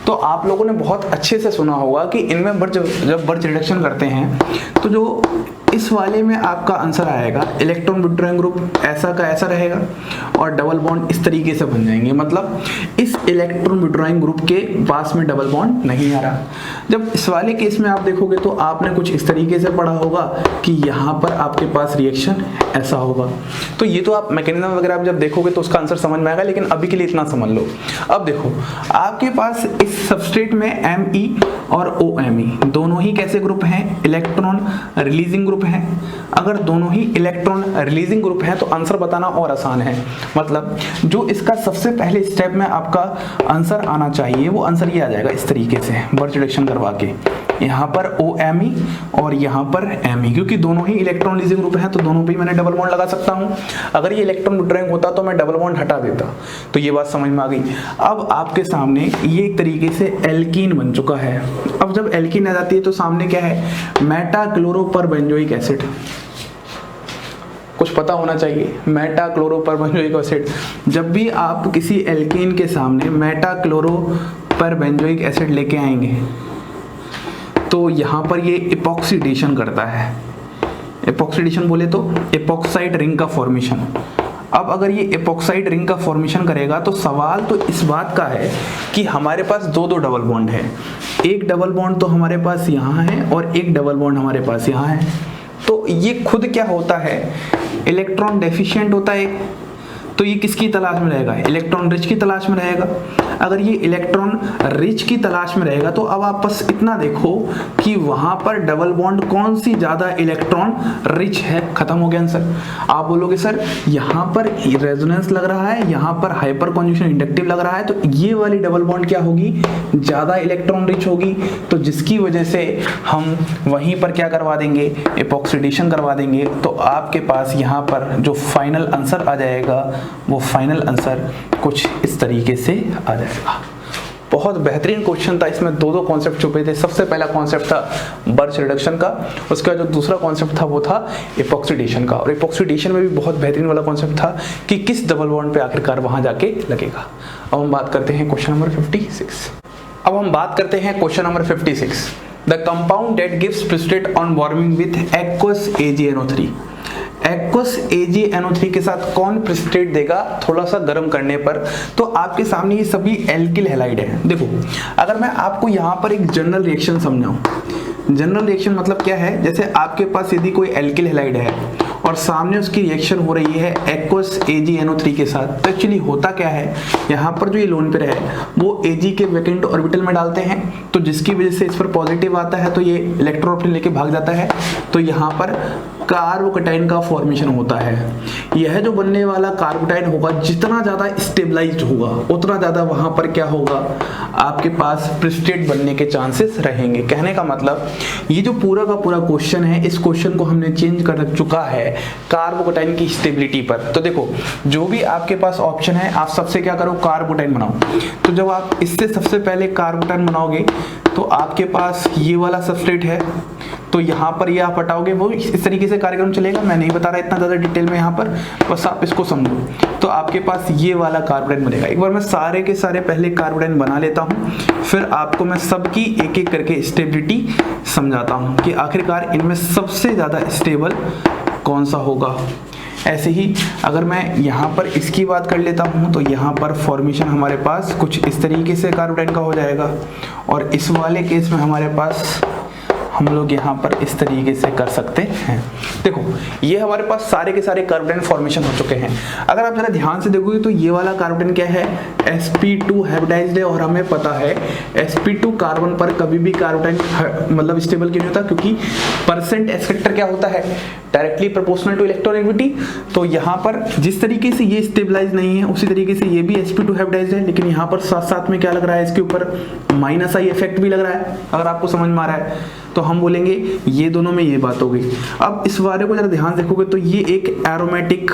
तो आप लोगों ने बहुत अच्छे से सुना होगा कि इनमें जब बर्च रिडक्शन करते हैं तो जो इस वाले में आपका आंसर आएगा, इलेक्ट्रॉन विड्रॉइंग ग्रुप ऐसा का ऐसा रहेगा और डबल बॉन्ड इस तरीके से बन जाएंगे। मतलब इस इलेक्ट्रॉन विड्रॉइंग ग्रुप के पास में डबल बॉन्ड नहीं आ रहा। जब इस वाले केस में आप देखोगे तो आपने कुछ इस तरीके से पढ़ा होगा कि यहाँ पर आपके पास रिएक्शन ऐसा होगा। तो ये तो आप मैकेनिज्म वगैरह आप जब देखोगे तो उसका आंसर समझ में आएगा, लेकिन अभी के लिए इतना समझ लो। अब देखो आपके पास इस सबस्ट्रेट में Me और OMe दोनों ही कैसे ग्रुप हैं, इलेक्ट्रॉन रिलीजिंग ग्रुप हैं। अगर दोनों ही इलेक्ट्रॉन रिलीजिंग ग्रुप हैं तो आंसर बताना और आसान है। मतलब जो इसका सबसे पहले स्टेप में आपका आंसर आना चाहिए वो आंसर ये आ जाएगा इस तरीके से, बर्च रिडक्शन करवा के, यहाँ पर OMe और यहाँ पर Me, क्योंकि दोनों ही इलेक्ट्रॉन रिलीजिंग ग्रुप हैं तो दोनों पे ही मैंने डबल बॉन्ड लगा सकता हूँ। अगर ये इलेक्ट्रॉन विड्रॉइंग होता तो मैं डबल बॉन्ड हटा देता। तो ये बात समझ में आ गई। अब आपके सामने ये एक तरीके से एल्कीन बन चुका है। अब जब एल्कीन आ जाती है तो सामने क्या है, मेटाक्लोरोपरबेंजोइक एसिड। कुछ पता होना चाहिए, मेटाक्लोरोपरबेंजोइक एसिड। जब भी आप किसी एल्कीन के सामने मेटाक्लोरोपरबेंजोइक एसिड लेके आएंगे तो यहाँ पर ये इपॉक्सीडेशन करता है। इपॉक्सीडेशन बोले तो इपॉक्साइड रिंग का फॉर्मेशन। अब अगर ये इपॉक्साइड रिंग का फॉर्मेशन करेगा तो सवाल तो इस बात का है कि हमारे पास दो डबल बॉन्ड है। एक डबल बॉन्ड तो हमारे पास यहाँ है और एक डबल बॉन्ड हमारे पास यहाँ है। तो ये खुद क्या होता है, इलेक्ट्रॉन डेफिशिएंट होता है। तो ये किसकी तलाश में रहेगा, इलेक्ट्रॉन रिच की तलाश में रहेगा। अगर ये इलेक्ट्रॉन रिच की तलाश में रहेगा तो अब आप बस इतना देखो कि वहां पर डबल बॉन्ड कौन सी ज्यादा इलेक्ट्रॉन रिच है, खत्म हो गया आंसर। आप बोलोगे सर यहाँ पर रेजोनेंस लग रहा है, यहाँ पर हाइपर कॉन्जुगेशन इंडक्टिव लग रहा है, तो ये वाली डबल बॉन्ड क्या होगी, ज्यादा इलेक्ट्रॉन रिच होगी। तो जिसकी वजह से हम वहीं पर क्या करवा देंगे, इपॉक्सीडेशन करवा देंगे। तो आपके पास यहाँ पर जो फाइनल आंसर आ जाएगा वो फाइनल आंसर कुछ इस तरीके से आ जाएगा। बहुत बेहतरीन क्वेश्चन था। इसमें दो कॉन्सेप्ट छुपे थे। सबसे पहला कॉन्सेप्ट था बर्च रिडक्शन का, उसका जो दूसरा कॉन्सेप्ट था वो था इपॉक्सीडेशन का। और इपॉक्सीडेशन में भी बहुत बेहतरीन वाला कॉन्सेप्ट था कि किस डबल बॉन्ड पे आखिरकार वहां जाके लगेगा। अब हम बात करते हैं क्वेश्चन नंबर 56। अब हम बात करते हैं question number 56। The compound that gives precipitate on warming with aqueous AgNO3। Aqueous AgNO3 के साथ कौन प्रेसिपिटेट देगा थोड़ा सा गर्म करने पर? तो आपके सामने ये सभी एल्किल हैलाइड है। देखो अगर मैं आपको यहाँ पर एक जनरल रिएक्शन समझाऊं, जनरल रिएक्शन मतलब क्या है, जैसे आपके पास यदि कोई एल्किल हैलाइड है और सामने उसकी रिएक्शन हो रही है एक्वस AgNO3 के साथ, तो एक्चुअली होता क्या है, यहाँ पर जो ये लोन पेयर है वो Ag के वैकेंट ऑर्बिटल में डालते हैं, तो जिसकी वजह से इस पर पॉजिटिव आता है तो ये इलेक्ट्रॉन अपने लेके भाग जाता है, तो यहाँ पर कार्बोकैटायन का फॉर्मेशन होता है। यह जो बनने वाला कार्बोकैटायन होगा जितना ज़्यादा स्टेबलाइज्ड होगा उतना ज़्यादा वहाँ पर क्या होगा, आपके पास प्रेसिपिटेट बनने के चांसेस रहेंगे। कहने का मतलब ये जो पूरा का पूरा क्वेश्चन है, इस क्वेश्चन को हमने चेंज कर चुका है कार्बोकैटायन की स्टेबिलिटी पर। तो देखो जो भी आपके पास ऑप्शन है आप सबसे क्या करो, कार्बोकैटायन बनाओ। तो जब आप इससे सबसे पहले कार्बोकैटायन बनाओगे तो आपके पास ये वाला सबस्ट्रेट है, तो यहाँ पर ये आप हटाओगे, वो इस तरीके से कार्यक्रम चलेगा। मैं नहीं बता रहा इतना ज़्यादा डिटेल में यहाँ पर, बस आप इसको समझो। तो आपके पास ये वाला कार्बोकैटायन बनेगा। एक बार मैं सारे के सारे पहले कार्बोकैटायन बना लेता हूँ, फिर आपको मैं सबकी एक एक करके स्टेबिलिटी समझाता हूँ कि आखिरकार इनमें सबसे ज़्यादा स्टेबल कौन सा होगा। ऐसे ही अगर मैं यहाँ पर इसकी बात कर लेता हूँ तो यहाँ पर फॉर्मेशन हमारे पास कुछ इस तरीके से कार्बोकैटायन का हो जाएगा, और इस वाले केस में हमारे पास हम लोग यहाँ पर इस तरीके से कर सकते हैं। देखो ये हमारे पास सारे के सारे कार्बोकैटायन फॉर्मेशन हो चुके हैं। अगर आप जरा ध्यान से देखोगे तो ये वाला कार्बोकैटायन क्या है, sp2 हाइब्रिडाइज्ड है, और हमें पता है sp2 कार्बन पर कभी भी कार्बोकैटायन मतलब स्टेबल क्यों नहीं होता, क्योंकि परसेंट एस फैक्टर क्या होता है, डायरेक्टली प्रोपोर्शनल टू इलेक्ट्रोनेगेटिविटी। तो यहाँ पर जिस तरीके से ये स्टेबलाइज नहीं है उसी तरीके से ये भी sp2 हाइब्रिडाइज्ड है, लेकिन यहाँ पर साथ साथ में क्या लग रहा है, इसके ऊपर -i इफेक्ट भी लग रहा है। अगर आपको समझ में आ रहा है तो हम बोलेंगे ये दोनों में ये बात हो गई। अब इस वाले को जरा ध्यान से देखोगे तो ये एक एरोमेटिक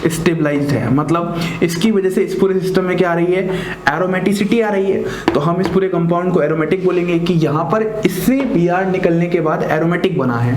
स्टेबलाइज्ड है, मतलब इसकी वजह से इस पूरे सिस्टम में क्या आ रही है, एरोमेटिसिटी आ रही है। तो हम इस पूरे कंपाउंड को एरोमेटिक बोलेंगे कि यहाँ पर इससे Br निकलने के बाद एरोमेटिक बना है,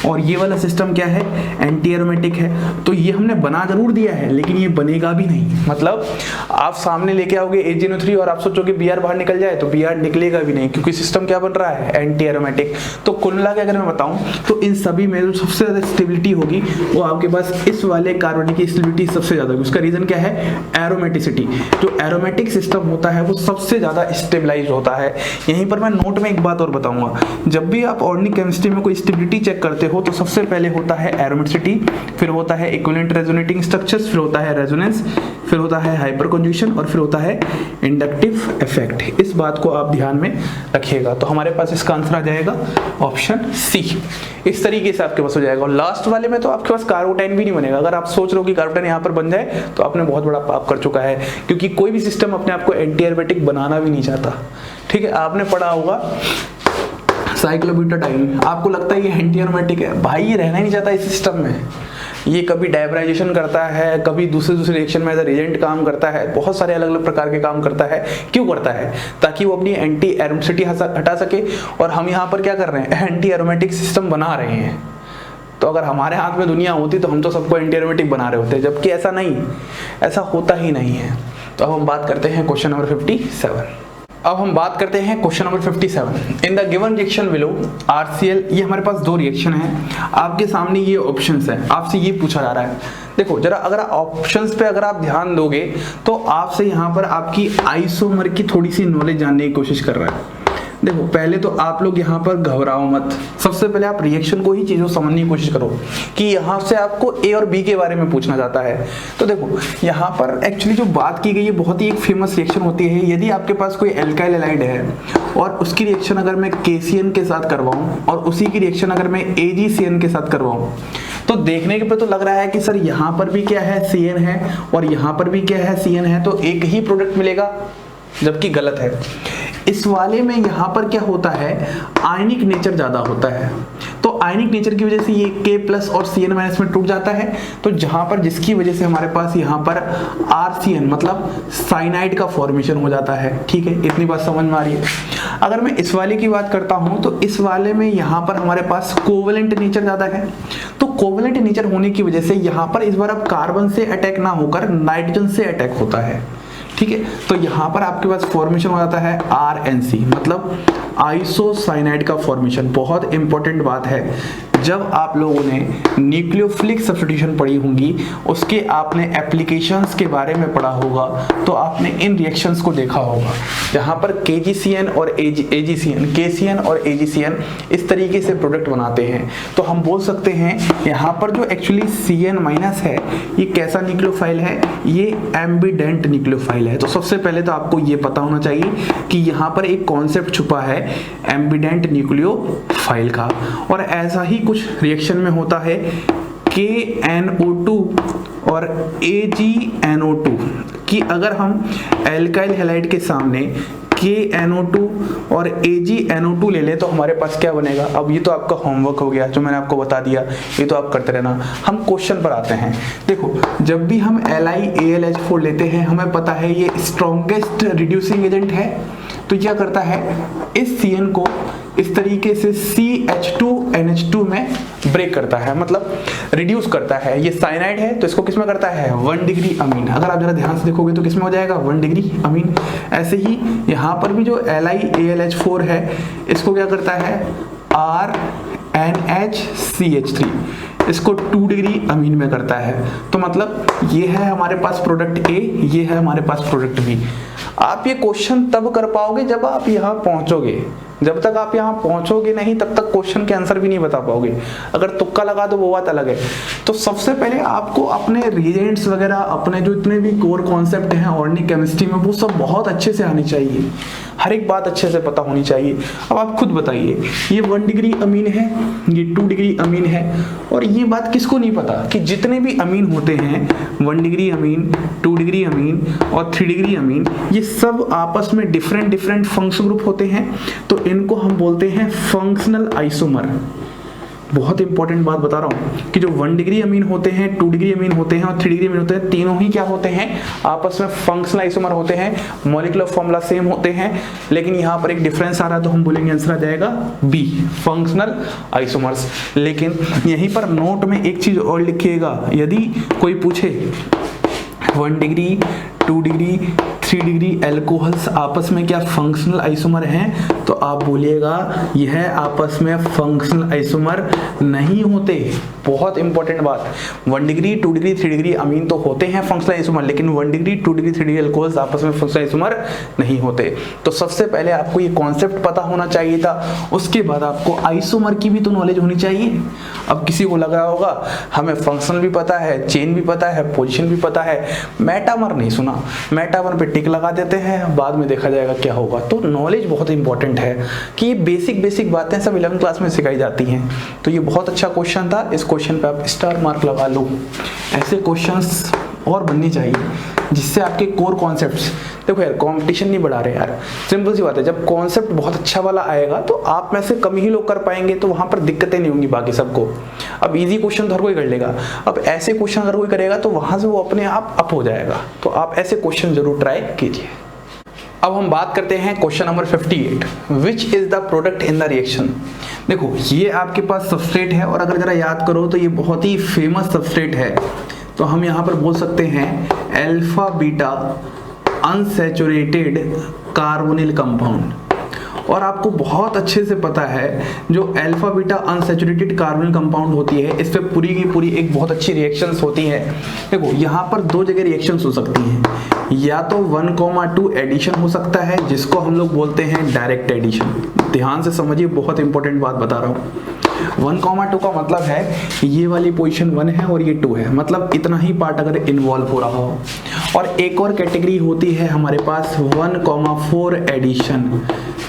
और ये वाला सिस्टम क्या है, एंटी एरोमेटिक है। तो ये हमने बना जरूर दिया है लेकिन ये बनेगा भी नहीं, मतलब आप सामने लेके आओगे AgNO3 और आप सोचोगे Br बाहर निकल जाए, तो Br निकलेगा भी नहीं, क्योंकि सिस्टम क्या बन रहा है, एंटी एरोमेटिक। तो कुल मिला के अगर मैं बताऊं तो इन सभी में जो सबसे ज्यादा स्टेबिलिटी होगी वो आपके पास इस वाले कार्बन की स्टेबिलिटी सबसे ज्यादा होगी। उसका रीजन क्या है, एरोमेटिसिटी। जो एरोमेटिक सिस्टम होता है वो सबसे ज्यादा स्टेबलाइज होता है। यहीं पर मैं नोट में एक बात और बताऊंगा, जब भी आप ऑर्गेनिक केमिस्ट्री में कोई स्टेबिलिटी चेक करते हो तो सबसे पहले होता है एरोमेटिसिटी, फिर होता है इक्विवेलेंट रेजोनेटिंग स्ट्रक्चर्स, फिर होता है रेजोनेंस, फिर होता है हाइपर कंजुगेशन, और फिर होता है इंडक्टिव इफेक्ट। इस बात को आप ध्यान में रखिएगा। तो हमारे पास इसका आंसर आ जाएगा ऑप्शन सी। इस तरीके से आपके पास हो जाएगा। और लास्ट वाले में तो आपके पास कार्बोकैटायन भी नहीं बनेगा। अगर आप सोच रहे हो कि कार्बोकैटायन यहाँ पर बन जाए तो आपने बहुत बड़ा पाप कर चुका है, क्योंकि कोई भी सिस्टम अपने आप को एंटी एरोमेटिक बनाना भी नहीं चाहता। ठीक है, आपने पढ़ा होगा साइक्लोब्यूटाडाइन, आपको लगता है ये एंटी एरोमेटिक है, भाई ये रहना ही नहीं चाहता इस सिस्टम में। ये कभी डाइब्राइजेशन करता है, कभी दूसरे रिएक्शन में एज अ रिएजेंट काम करता है, बहुत सारे अलग अलग प्रकार के काम करता है। क्यों करता है, ताकि वो अपनी एंटी एरोमेटिसिटी हटा सके। और हम यहाँ पर क्या कर रहे हैं, एंटी एरोमेटिक सिस्टम बना रहे हैं। तो अगर हमारे हाथ में दुनिया होती तो हम तो सबको एंटी एरोमेटिक बना रहे होते, जबकि ऐसा नहीं, ऐसा होता ही नहीं है। तो अब हम बात करते हैं क्वेश्चन नंबर 57। अब हम बात करते हैं question number 57। In the given reaction below RCl, ये हमारे पास दो रिएक्शन है, आपके सामने ये ऑप्शंस है, आपसे ये पूछा जा रहा है। देखो जरा अगर ऑप्शंस पे अगर आप ध्यान दोगे तो आपसे यहाँ पर आपकी आइसोमर की थोड़ी सी नॉलेज जानने की कोशिश कर रहा है। देखो पहले तो आप लोग यहाँ पर घबराओ मत, सबसे पहले आप रिएक्शन को ही चीज़ों समझने की कोशिश करो कि यहाँ से आपको ए और बी के बारे में पूछना जाता है। तो देखो यहाँ पर एक्चुअली जो बात की गई है बहुत ही एक फेमस रिएक्शन होती है। यदि आपके पास कोई एल्काइल हैलाइड है और उसकी रिएक्शन अगर मैं KCN के साथ करवाऊँ और उसी की रिएक्शन अगर मैं AgCN के साथ करवाऊँ, तो देखने के पे तो लग रहा है कि सर यहाँ पर भी क्या है, CN है, और यहाँ पर भी क्या है, CN है, तो एक ही प्रोडक्ट मिलेगा, जबकि गलत है। इस वाले में यहाँ पर क्या होता है, आयनिक नेचर ज़्यादा होता है। तो आयनिक नेचर की वजह से ये K+ और Cn- में टूट जाता है। तो जहाँ पर जिसकी वजह से हमारे पास यहाँ पर RCN मतलब साइनाइड का फॉर्मेशन हो जाता है। ठीक है, इतनी बात समझ में आ रही है। अगर मैं इस वाले की बात करता हूँ तो इस वाले में यहाँ पर हमारे पास कोवेलेंट नेचर ज़्यादा है। तो कोवेलेंट नेचर होने की वजह से यहाँ पर इस बार अब कार्बन से अटैक ना होकर नाइट्रोजन से अटैक होता है। ठीक है, तो यहाँ पर आपके पास फॉर्मेशन हो जाता है RNC मतलब आइसोसाइनाइड का फॉर्मेशन। बहुत इंपॉर्टेंट बात है, जब आप लोगों ने न्यूक्लियोफिलिक सब्स्टिट्यूशन पढ़ी होंगी, उसके आपने एप्लीकेशंस के बारे में पढ़ा होगा, तो आपने इन रिएक्शंस को देखा होगा। जहाँ पर KGCN और AGCN, KCN और AGCN इस तरीके से प्रोडक्ट बनाते हैं, तो हम बोल सकते हैं यहाँ पर जो एक्चुअली CN- है, ये कैसा न्यूक्लियोफाइल है, ये एम्बिडेंट न्यूक्लियोफाइल है। तो सबसे पहले तो आपको ये पता होना चाहिए कि यहाँ पर एक कॉन्सेप्ट छुपा है एम्बिडेंट न्यूक्लियोफाइल का, और ऐसा ही कुछ रिएक्शन में होता है KNO2 और AgNO2 कि अगर हम एल्काइल हैलाइड के सामने KNO2 और AgNO2 ले लें तो हमारे पास क्या बनेगा। अब ये तो आपका होमवर्क हो गया जो मैंने आपको बता दिया, ये तो आप करते रहना। हम क्वेश्चन पर आते हैं। देखो, जब भी हम LiAlH4 लेते हैं, हमें पता है ये स्ट्रॉन्गेस्ट रिड्यूसिंग एजेंट है, तो क्या करता है, इस CN को इस तरीके से CH2NH2 में ब्रेक करता है, मतलब रिड्यूस करता है। ये साइनाइड है तो इसको किस में करता है, 1 डिग्री अमीन। अगर आप जरा ध्यान से देखोगे तो किस में हो जाएगा, 1 डिग्री अमीन। ऐसे ही यहाँ पर भी जो LiAlH4 है, इसको क्या करता है, RNHCH3, इसको 2 डिग्री अमीन में करता है। तो मतलब ये है हमारे पास प्रोडक्ट A, ये है हमारे पास प्रोडक्ट B। आप ये क्वेश्चन तब कर पाओगे जब आप यहाँ पहुंचोगे। जब तक आप यहाँ पहुंचोगे नहीं, तब तक क्वेश्चन के आंसर भी नहीं बता पाओगे। अगर तुक्का लगा तो वो बात अलग है। तो सबसे पहले आपको अपने रिएजेंट्स वगैरह, अपने जो इतने भी कोर कॉन्सेप्ट हैं ऑर्गेनिक केमिस्ट्री में, वो सब बहुत अच्छे से आनी चाहिए। हर एक बात अच्छे से पता होनी चाहिए। अब आप खुद बताइए, ये 1 डिग्री अमीन है, ये 2 डिग्री अमीन है, और ये बात किसको नहीं पता कि जितने भी अमीन होते हैं, 1 डिग्री अमीन, 2 डिग्री अमीन और 3 डिग्री अमीन, ये सब आपस में डिफरेंट फंक्शनल ग्रुप होते हैं। तो इनको हम बोलते हैं फंक्शनल आइसोमर। बहुत इंपॉर्टेंट बात बता रहा हूं कि जो 1 डिग्री अमीन होते हैं, 2 डिग्री अमीन होते हैं और 3 डिग्री अमीन होते हैं, तीनों ही क्या होते हैं, आपस में फंक्शनल आइसोमर होते हैं। मॉलिक्यूलर फॉर्मूला सेम होते हैं, लेकिन यहाँ पर एक डिफरेंस आ रहा है, तो हम बोलेंगे आंसर आ जाएगा बी, फंक्शनल आइसोमर्स। लेकिन यहीं पर नोट में एक चीज और लिखिएगा, यदि कोई पूछे 1 डिग्री, 2 डिग्री, 3 डिग्री एल्कोहल्स आपस में क्या फंक्शनल आइसोमर हैं, तो आप बोलिएगा यह आपस में फंक्शनल आइसोमर नहीं होते। बहुत इंपॉर्टेंट बात, 1 डिग्री, 2 डिग्री, 3 डिग्री अमीन तो होते हैं फंक्शनल आइसोमर, लेकिन 1 डिग्री, 2 डिग्री, 3 डिग्री एल्कोहल्स आपस में फंक्शनल आइसोमर नहीं होते। तो सबसे पहले आपको ये कॉन्सेप्ट पता होना चाहिए था, उसके बाद आपको आइसोमर की भी तो नॉलेज होनी चाहिए। अब किसी को लग रहा होगा हमें फंक्शनल भी पता है, चेन भी पता है, पोजीशन भी पता है, मेटामर नहीं सुना, मेटामर पे टिक लगा देते हैं, बाद में देखा जाएगा क्या होगा। तो नॉलेज बहुत इंपॉर्टेंट है कि ये बेसिक बातें सब 11th क्लास में सिखाई जाती हैं। तो ये बहुत अच्छा क्वेश्चन था, इस क्वेश्चन पे आप स्टार मार्क लगा लो। ऐसे क्वेश्चंस और बनने चाहिए जिससे आपके कोर कॉन्सेप्ट्स, देखो यार कंपटीशन नहीं बढ़ा रहे यार, सिंपल सी बात है। जब कॉन्सेप्ट बहुत अच्छा वाला आएगा तो आप में से कम ही लोग कर पाएंगे, तो वहां पर दिक्कतें नहीं होंगी बाकी सबको। अब इजी क्वेश्चन हर कोई कर लेगा, अब ऐसे क्वेश्चन अगर कोई करेगा तो वहां से वो अपने आप अप हो जाएगा। तो आप ऐसे क्वेश्चन जरूर ट्राई कीजिए। अब हम बात करते हैं question number 58, which is the product in the reaction. देखो ये आपके पास सबस्ट्रेट है, और अगर जरा याद करो तो ये बहुत ही फेमस सबस्ट्रेट है। तो हम यहाँ पर बोल सकते हैं alpha beta unsaturated carbonyl compound. और आपको बहुत अच्छे से पता है जो alpha beta unsaturated carbonyl compound होती है, इस पे पूरी की पूरी एक बहुत अच्छी रिएक्शंस होती है। देखो यहाँ पर 2 जगह रिएक्शंस हो सकती हैं, या तो 1,2 एडिशन हो सकता है, जिसको हम लोग बोलते हैं डायरेक्ट एडिशन। ध्यान से समझिए, बहुत इंपॉर्टेंट बात बता रहा हूँ। 1,2 का मतलब है ये वाली पोजीशन 1 है और ये 2 है, मतलब इतना ही पार्ट अगर इन्वॉल्व हो रहा हो। और एक और कैटेगरी होती है हमारे पास 1,4 एडिशन,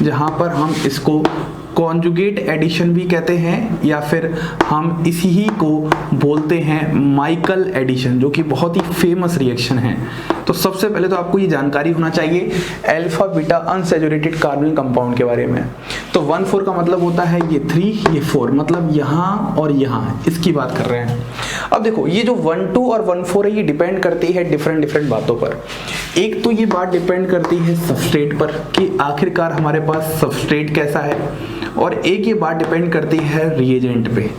जहां पर हम इसको कॉन्जुगेट एडिशन भी कहते हैं, या फिर हम इसी ही को बोलते हैं माइकल एडिशन, जो कि बहुत ही फेमस रिएक्शन है। तो सबसे पहले तो आपको ये जानकारी होना चाहिए alpha beta unsaturated carbonyl compound के बारे में। तो 1,4 का मतलब होता है ये 3 ये 4, मतलब यहाँ और यहाँ, इसकी बात कर रहे हैं। अब देखो ये जो 1,2 और 1,4 है, ये डिपेंड करती है डिफरेंट बातों पर। एक तो ये बात डिपेंड करती है सबस्ट्रेट पर कि आखिरकार हमारे पास सबस्ट्रेट कैसा है, और एक ये बात डिपेंड करती है रिएजेंट पे।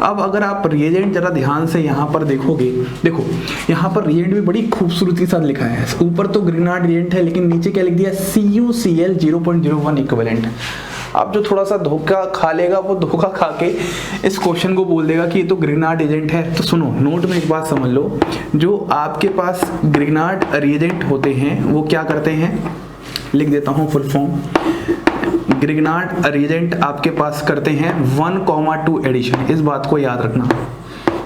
अब अगर आप रिएजेंट जरा ध्यान से यहाँ पर देखोगे, देखो यहाँ पर रिएजेंट भी बड़ी खूबसूरती के साथ लिखा है। ऊपर तो ग्रीनार्ड रिएजेंट है, लेकिन नीचे क्या लिख दिया, CuCl 0.01 इक्विवेलेंट। अब जो थोड़ा सा धोखा खा लेगा वो धोखा खा के इस क्वेश्चन को बोल देगा कि ये तो ग्रिग्नार्ड एजेंट है। तो सुनो, नोट में एक बात समझ लो, जो आपके पास ग्रिग्नार्ड रिएजेंट होते हैं वो क्या करते हैं, लिख देता हूँ फुल फॉर्म। ग्रिग्नार्ड रिएजेंट आपके पास करते हैं 1,2 एडिशन। इस बात को याद रखना,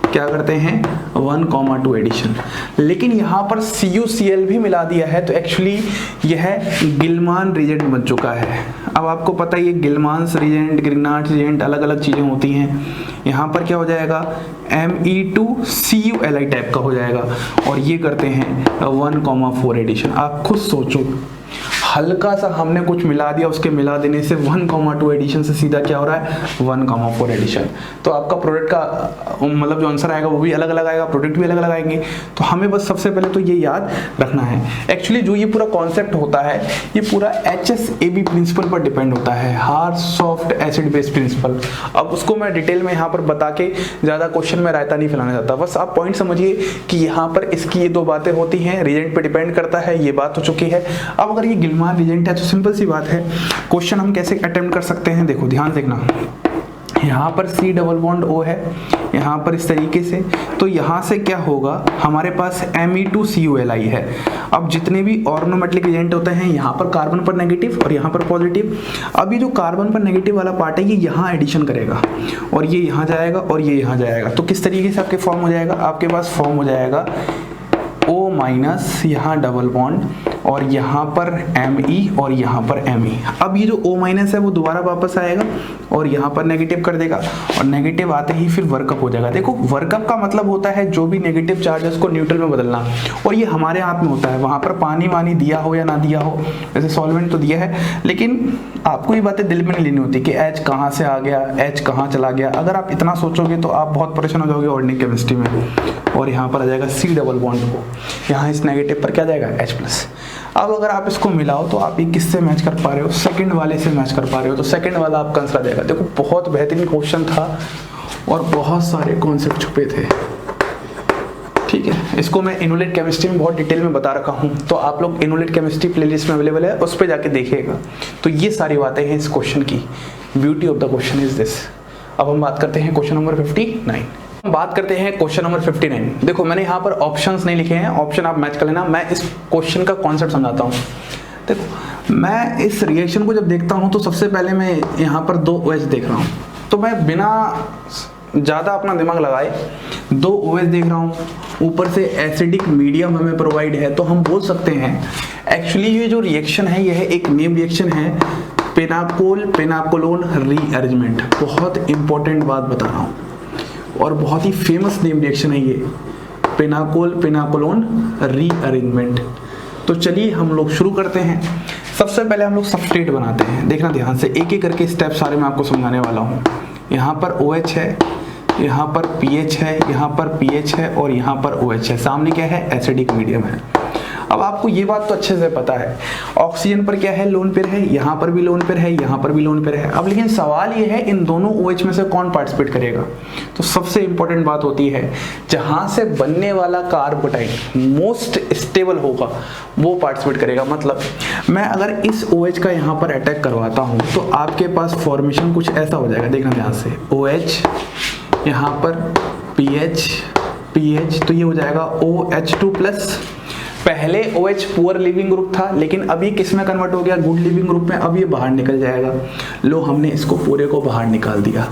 क्या करते हैं 1,2 एडिशन। लेकिन यहाँ पर CuCl भी मिला दिया है, तो एक्चुअली यह गिलमान रिएजेंट बन चुका है। अब आपको पता है ये गिलमान्स रिएजेंट, ग्रिग्नार्ड रिएजेंट अलग अलग चीज़ें होती हैं। यहाँ पर क्या हो जाएगा Me2Cul टाइप का हो जाएगा, और ये करते हैं 1,4 एडिशन। आप खुद सोचो, हल्का सा हमने कुछ मिला दिया, उसके मिला देने से 1,2 एडिशन से सीधा क्या हो रहा है 1,4 एडिशन। तो आपका प्रोडक्ट का मतलब जो आंसर आएगा वो भी अलग अलग आएगा, प्रोडक्ट भी अलग अलग आएंगे। तो हमें बस सबसे पहले तो ये याद रखना है। एक्चुअली जो ये पूरा कॉन्सेप्ट होता है ये पूरा HSAB प्रिंसिपल पर डिपेंड होता है, hard soft acid base principle. अब उसको मैं डिटेल में यहाँ पर बता के ज़्यादा क्वेश्चन में रायता नहीं फैलाना चाहता, बस आप पॉइंट समझिए कि यहाँ पर इसकी ये दो बातें होती हैं, रिएजेंट पे डिपेंड करता है, ये बात हो चुकी है। अब अगर ये गिलमान रिएजेंट है तो सिंपल सी बात है, क्वेश्चन हम कैसे अटेम्प्ट कर सकते हैं, देखो ध्यान देखना। यहाँ पर C डबल बॉन्ड O है, यहाँ पर इस तरीके से, तो यहाँ से क्या होगा हमारे पास Me2Cul है। अब जितने भी ऑर्गेनोमेटेलिक एजेंट होते हैं यहाँ पर कार्बन पर नेगेटिव और यहाँ पर पॉजिटिव। अब ये जो कार्बन पर नेगेटिव वाला पार्ट है ये यहाँ एडिशन करेगा और ये यहाँ जाएगा और ये यहाँ जाएगा। तो किस तरीके से आपके फॉर्म हो जाएगा, आपके पास फॉर्म हो जाएगा O- यहाँ डबल बॉन्ड और यहाँ पर Me और यहाँ पर Me। अब ये जो O- है वो दोबारा वापस आएगा और यहाँ पर नेगेटिव कर देगा, और नेगेटिव आते ही फिर वर्कअप हो जाएगा। देखो वर्कअप का मतलब होता है जो भी नेगेटिव चार्जेस को न्यूट्रल में बदलना, और ये हमारे हाथ में होता है। वहाँ पर पानी वानी दिया हो या ना दिया हो, वैसे सॉल्वेंट तो दिया है, लेकिन आपको ये बातें दिल में नहीं लेनी होती कि H कहाँ से आ गया, H कहाँ चला गया। अगर आप इतना सोचोगे तो आप बहुत परेशान हो जाओगे ऑर्गेनिक केमिस्ट्री में। और यहाँ पर आ जाएगा C डबल बॉन्ड को, यहाँ इस नेगेटिव पर क्या जाएगा H+। अब अगर आप इसको मिलाओ तो आप ये किससे मैच कर पा रहे हो, सेकंड वाले से मैच कर पा रहे हो, तो सेकंड वाला आपका आंसर आ जाएगा। देखो बहुत बेहतरीन क्वेश्चन था और बहुत सारे कॉन्सेप्ट छुपे थे, ठीक है। इसको मैं इनोलेट केमिस्ट्री में बहुत डिटेल में बता रखा हूँ, तो आप लोग इनोलेट केमिस्ट्री प्लेलिस्ट में अवेलेबल है, उस पर जाके देखिएगा। तो ये सारी बातें हैं इस क्वेश्चन की। Beauty of the question is this. अब हम बात करते हैं क्वेश्चन नंबर 59। बात करते हैं क्वेश्चन नंबर 59। देखो मैंने यहाँ पर ऑप्शंस नहीं लिखे हैं, ऑप्शन आप मैच कर लेना। मैं इस क्वेश्चन का कॉन्सेप्ट समझाता हूँ। देखो मैं इस रिएक्शन को जब देखता हूँ तो सबसे पहले मैं यहाँ पर 2 OH देख रहा हूँ, तो मैं बिना ज़्यादा अपना दिमाग लगाए 2 OH देख रहा हूँ, ऊपर से एसिडिक मीडियम हमें प्रोवाइड है। तो हम बोल सकते हैं एक्चुअली ये जो रिएक्शन है यह एक नेम रिएक्शन है, पेनाकोल पेनाकोलोन रीअरेंजमेंट। बहुत इंपॉर्टेंट बात बता रहा हूँ और बहुत ही फेमस नेम रिएक्शन है ये, पेनाकोल पेनाकोलोन रीअरेंजमेंट। तो चलिए हम लोग शुरू करते हैं। सबसे पहले हम लोग सबस्ट्रेट बनाते हैं, देखना ध्यान से, एक एक करके स्टेप सारे मैं आपको समझाने वाला हूँ। यहाँ पर OH है, यहाँ पर pH है, यहाँ पर pH है और यहाँ पर OH है, सामने क्या है एसिडिक मीडियम है। अब आपको ये बात तो अच्छे से पता है, ऑक्सीजन पर क्या है लोन पेयर है, यहाँ पर भी लोन पेयर है, यहाँ पर भी लोन पेयर है। अब लेकिन सवाल ये है इन दोनों OH में से कौन पार्टिसिपेट करेगा। तो सबसे इंपॉर्टेंट बात होती है जहाँ से बनने वाला कार्बोटाइड मोस्ट स्टेबल होगा वो पार्टिसिपेट करेगा। मतलब मैं अगर इस OH का यहाँ पर अटैक करवाता हूँ तो आपके पास फॉर्मेशन कुछ ऐसा हो जाएगा, देखना ध्यान से, OH यहाँ पर PH, तो ये हो जाएगा OH2+। पहले OH पुअर लिविंग ग्रुप था, लेकिन अभी किस में कन्वर्ट हो गया, गुड लिविंग ग्रुप में। अब ये बाहर निकल जाएगा। लो हमने इसको पूरे को बाहर निकाल दिया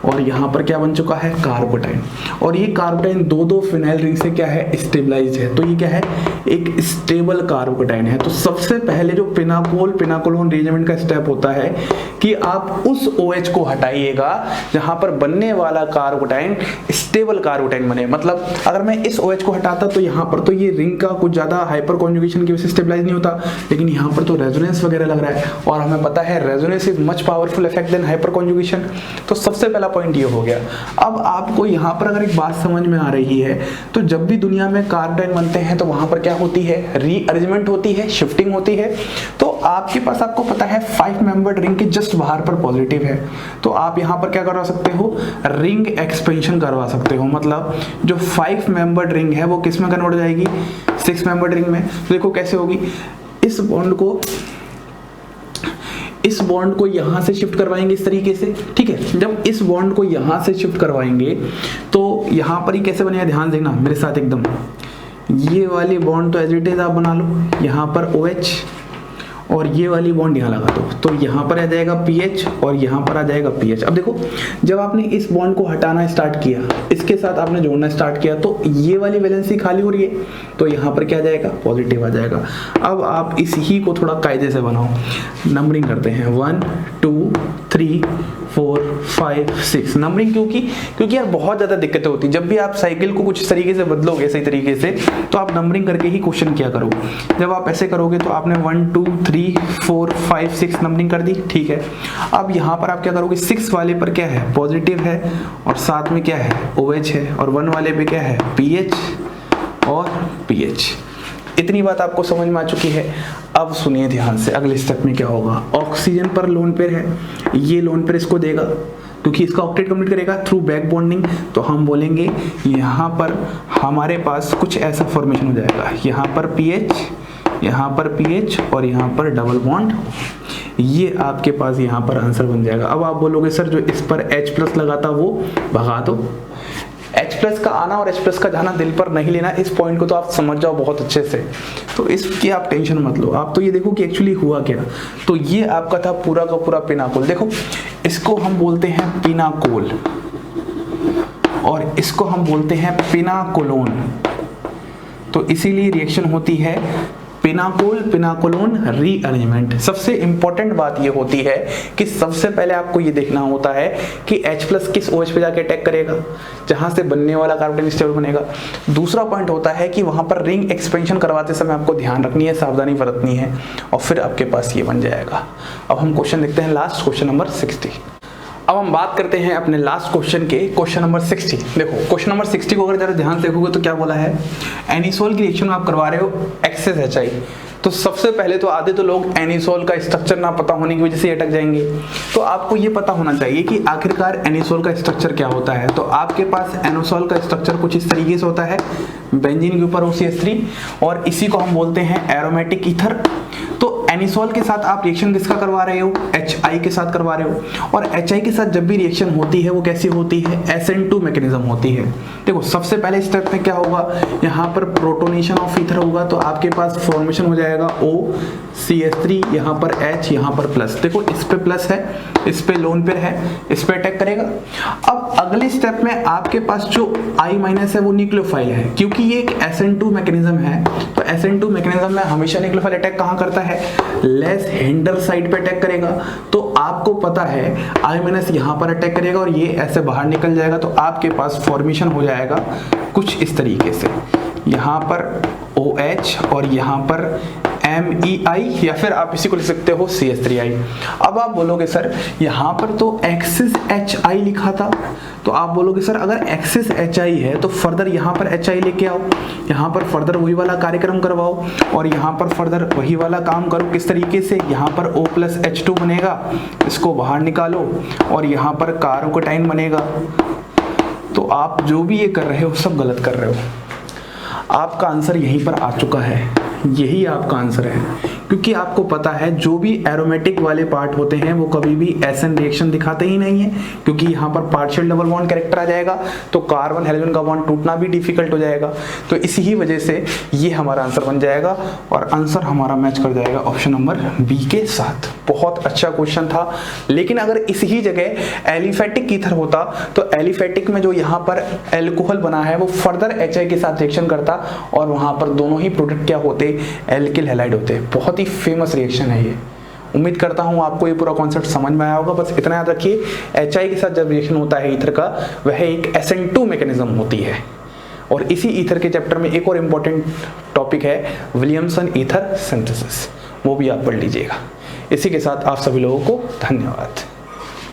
और यहाँ पर क्या बन चुका है कार्बोटाइन, और ये कार्बोटाइन 2-2 फिनाइल रिंग से क्या है स्टेबलाइज है। तो ये क्या है एक स्टेबल कार्बोटाइन है। तो सबसे पहले जो पेनाकोल पेनाकोलोन रीअरेंजमेंट का स्टेप होता है कि आप उस OH को हटाइएगा जहाँ पर बनने वाला कार्बोटाइन स्टेबल कार्बोटाइन बने। मतलब अगर मैं इस OH को हटाता तो यहाँ पर तो ये रिंग का कुछ ज़्यादा हाइपर कॉन्जुगेशन की वजह से स्टेबलाइज नहीं होता, लेकिन यहाँ पर तो रेजोनेंस वगैरह लग रहा है और हमें पता है resonance is much powerful effect than hyperconjugation. तो सबसे पहला पॉइंट ये हो गया। अब आपको यहाँ पर अगर एक बात समझ में आ रही है तो जब भी दुनिया में कार्बोटाइन बनते हैं तो वहां पर क्या होती है रीअरेंजमेंट होती है, शिफ्टिंग होती है। तो आपके पास आपको पता है 5 मेंबर्ड रिंग के जस्ट बाहर पर पॉजिटिव है, तो आप यहाँ पर क्या करवा सकते हो रिंग एक्सपेंशन करवा सकते हो। मतलब जो 5 मेंबर्ड रिंग है वो किस में कन्वर्ट हो जाएगी 6 मेंबर्ड रिंग में। तो देखो कैसे होगी, इस बॉन्ड को इस बॉन्ड को यहां से शिफ्ट करवाएंगे इस तरीके से, ठीक है। जब इस बॉन्ड को यहां से शिफ्ट करवाएंगे तो यहां पर ही कैसे बनेगा, ध्यान देना मेरे साथ एकदम। ये वाली बॉन्ड तो एज इट इज आप बना लो, यहां पर OH और ये वाली बॉन्ड यहाँ लगा दो, तो यहाँ पर आ जाएगा PH और यहाँ पर आ जाएगा PH। अब देखो, जब आपने इस बॉन्ड को हटाना स्टार्ट किया, इसके साथ आपने जोड़ना स्टार्ट किया, तो ये वाली वैलेंसी खाली हो रही है, तो यहाँ पर क्या आ जाएगा, पॉजिटिव आ जाएगा। अब आप इसी को थोड़ा कायदे से बनाओ, नंबरिंग करते हैं 1 2 3 4 5 6 नंबरिंग, क्योंकि यार बहुत ज़्यादा दिक्कतें होती है जब भी आप साइकिल को कुछ तरीके से बदलोगे सही तरीके से, तो आप नंबरिंग करके ही क्वेश्चन किया करो। जब आप ऐसे करोगे तो आपने 1 2 3 4 5 6 नंबरिंग कर दी, ठीक है। अब यहाँ पर आप क्या करोगे, 6 वाले पर क्या है, पॉजिटिव है और साथ में क्या है, OH है, और 1 वाले पे क्या है, PH और PH। इतनी बात आपको समझ में आ चुकी है। अब सुनिए ध्यान से, अगले स्टेप में क्या होगा। ऑक्सीजन पर लोन पेयर है, ये लोन पेयर इसको देगा क्योंकि इसका ऑक्टेट कंप्लीट करेगा थ्रू बैक बॉन्डिंग, तो हम बोलेंगे यहाँ पर हमारे पास कुछ ऐसा फॉर्मेशन हो जाएगा, यहाँ पर PH, यहाँ पर PH और यहाँ पर डबल बॉन्ड। ये आपके पास यहाँ पर आंसर बन जाएगा। अब आप बोलोगे सर जो इस पर H+ लगा था वो भगा दो। H+ का आना और H+ का जाना दिल पर नहीं लेना, इस पॉइंट को तो आप समझ जाओ बहुत अच्छे से, तो इसकी आप टेंशन मत लो। आप तो ये देखो कि एक्चुअली हुआ क्या। तो ये आपका था पूरा का पूरा पिनाकोल। देखो, इसको हम बोलते हैं पिनाकोल और इसको हम बोलते हैं पिनाकोलोन, तो इसीलिए रिएक्शन होती है पिनाकोल पिनाकोलोन रीअरेंजमेंट। सबसे इंपॉर्टेंट बात ये होती है कि सबसे पहले आपको ये देखना होता है कि H+ किस OH पे जाके अटैक करेगा, जहां से बनने वाला कार्बोनिल स्टेबल बनेगा। दूसरा पॉइंट होता है कि वहां पर रिंग एक्सपेंशन करवाते समय आपको ध्यान रखनी है, सावधानी बरतनी है, और फिर आपके पास ये बन जाएगा। अब हम क्वेश्चन देखते हैं लास्ट, क्वेश्चन नंबर 60। अब हम बात करते हैं अपने लास्ट क्वेश्चन के, क्वेश्चन नंबर 60। देखो क्वेश्चन नंबर 60 को अगर जरा ध्यान से देखोगे तो क्या बोला है, एनिसोल की रिएक्शन में आप करवा रहे हो एक्सेस HI। तो सबसे पहले तो आधे तो लोग एनिसोल का स्ट्रक्चर ना पता होने की वजह से अटक जाएंगे। तो आपको ये पता होना चाहिए कि आखिरकार एनिसोल का स्ट्रक्चर क्या होता है। तो आपके पास एनिसोल का स्ट्रक्चर कुछ इस तरीके से होता है, बेंजीन के ऊपर OCH3, और इसी को हम बोलते हैं एरोमेटिक ईथर। तो एनिसोल के साथ आप रिएक्शन किसका करवा रहे हो, HI के साथ करवा रहे हो, और HI के साथ जब भी रिएक्शन होती है वो कैसी होती है, SN2 मैकेनिज्म होती है। देखो सबसे पहले स्टेप में क्या होगा, यहाँ पर प्रोटोनेशन ऑफ ईथर होगा, तो आपके पास फॉर्मेशन हो जाएगा OCH3, यहाँ पर H, यहाँ पर प्लस। देखो इस पे प्लस है, इस पे लोन पेयर है, इस पे अटैक करेगा। अब अगले स्टेप में आपके पास जो I- है वो न्यूक्लियोफाइल है, क्योंकि ये एक SN2 मैकेनिज्म है। तो SN2 मैकेनिज्म में हमेशा न्यूक्लियोफाइल अटैक कहाँ करता है, लेस हिंडर साइड पे अटैक करेगा। तो आपको पता है I- यहाँ पर अटैक करेगा और ये ऐसे बाहर निकल जाएगा, तो आपके पास फॉर्मेशन हो जाएगा कुछ इस तरीके से, यहाँ पर OH और यहाँ पर MEI, या फिर आप इसी को लिख सकते हो CH3I। अब आप बोलोगे सर यहाँ पर तो एक्सिस HI लिखा था, तो आप बोलोगे सर अगर एक्सिस HI है तो फर्दर यहाँ पर HI लेके आओ, यहाँ पर फर्दर वही वाला कार्यक्रम करवाओ और यहाँ पर फर्दर वही वाला काम करो। किस तरीके से, यहाँ पर O+H2 बनेगा, इसको बाहर निकालो और यहाँ पर कार्बोकटाइन बनेगा। तो आप जो भी ये कर रहे हो सब गलत कर रहे हो। आपका आंसर यहीं पर आ चुका है, यही आपका आंसर है, क्योंकि आपको पता है जो भी एरोमेटिक वाले पार्ट होते हैं वो कभी भी SN रिएक्शन दिखाते ही नहीं है, क्योंकि यहाँ पर पार्शियल डबल बॉन्ड कैरेक्टर आ जाएगा, तो कार्बन हाइड्रोजन का बॉन्ड टूटना भी डिफिकल्ट हो जाएगा। तो इसी ही वजह से ये हमारा आंसर बन जाएगा और आंसर हमारा मैच कर जाएगा ऑप्शन नंबर B के साथ। बहुत अच्छा क्वेश्चन था, लेकिन अगर इसी जगह एलिफेटिक ईथर होता तो एलिफेटिक में जो यहाँ पर एल्कोहल बना है वो फर्दर HI के साथ रिएक्शन करता और वहाँ पर दोनों ही प्रोडक्ट क्या होते, एल्किल हैलाइड होते। बहुत ही फेमस रिएक्शन है ये। उम्मीद करता हूँ आपको ये पूरा कॉन्सेप्ट समझ में आया होगा। बस इतना याद रखिए, HI के साथ जब रिएक्शन होता है ईथर का, वह एक SN2 मैकेनिज्म होती है। और इसी ईथर के चैप्टर में एक और इम्पोर्टेंट टॉपिक है विलियमसन ईथर सिंथेसिस, वो भी आप पढ़ लीजिएगा। इसी के साथ आप सभी लोगों को धन्यवाद।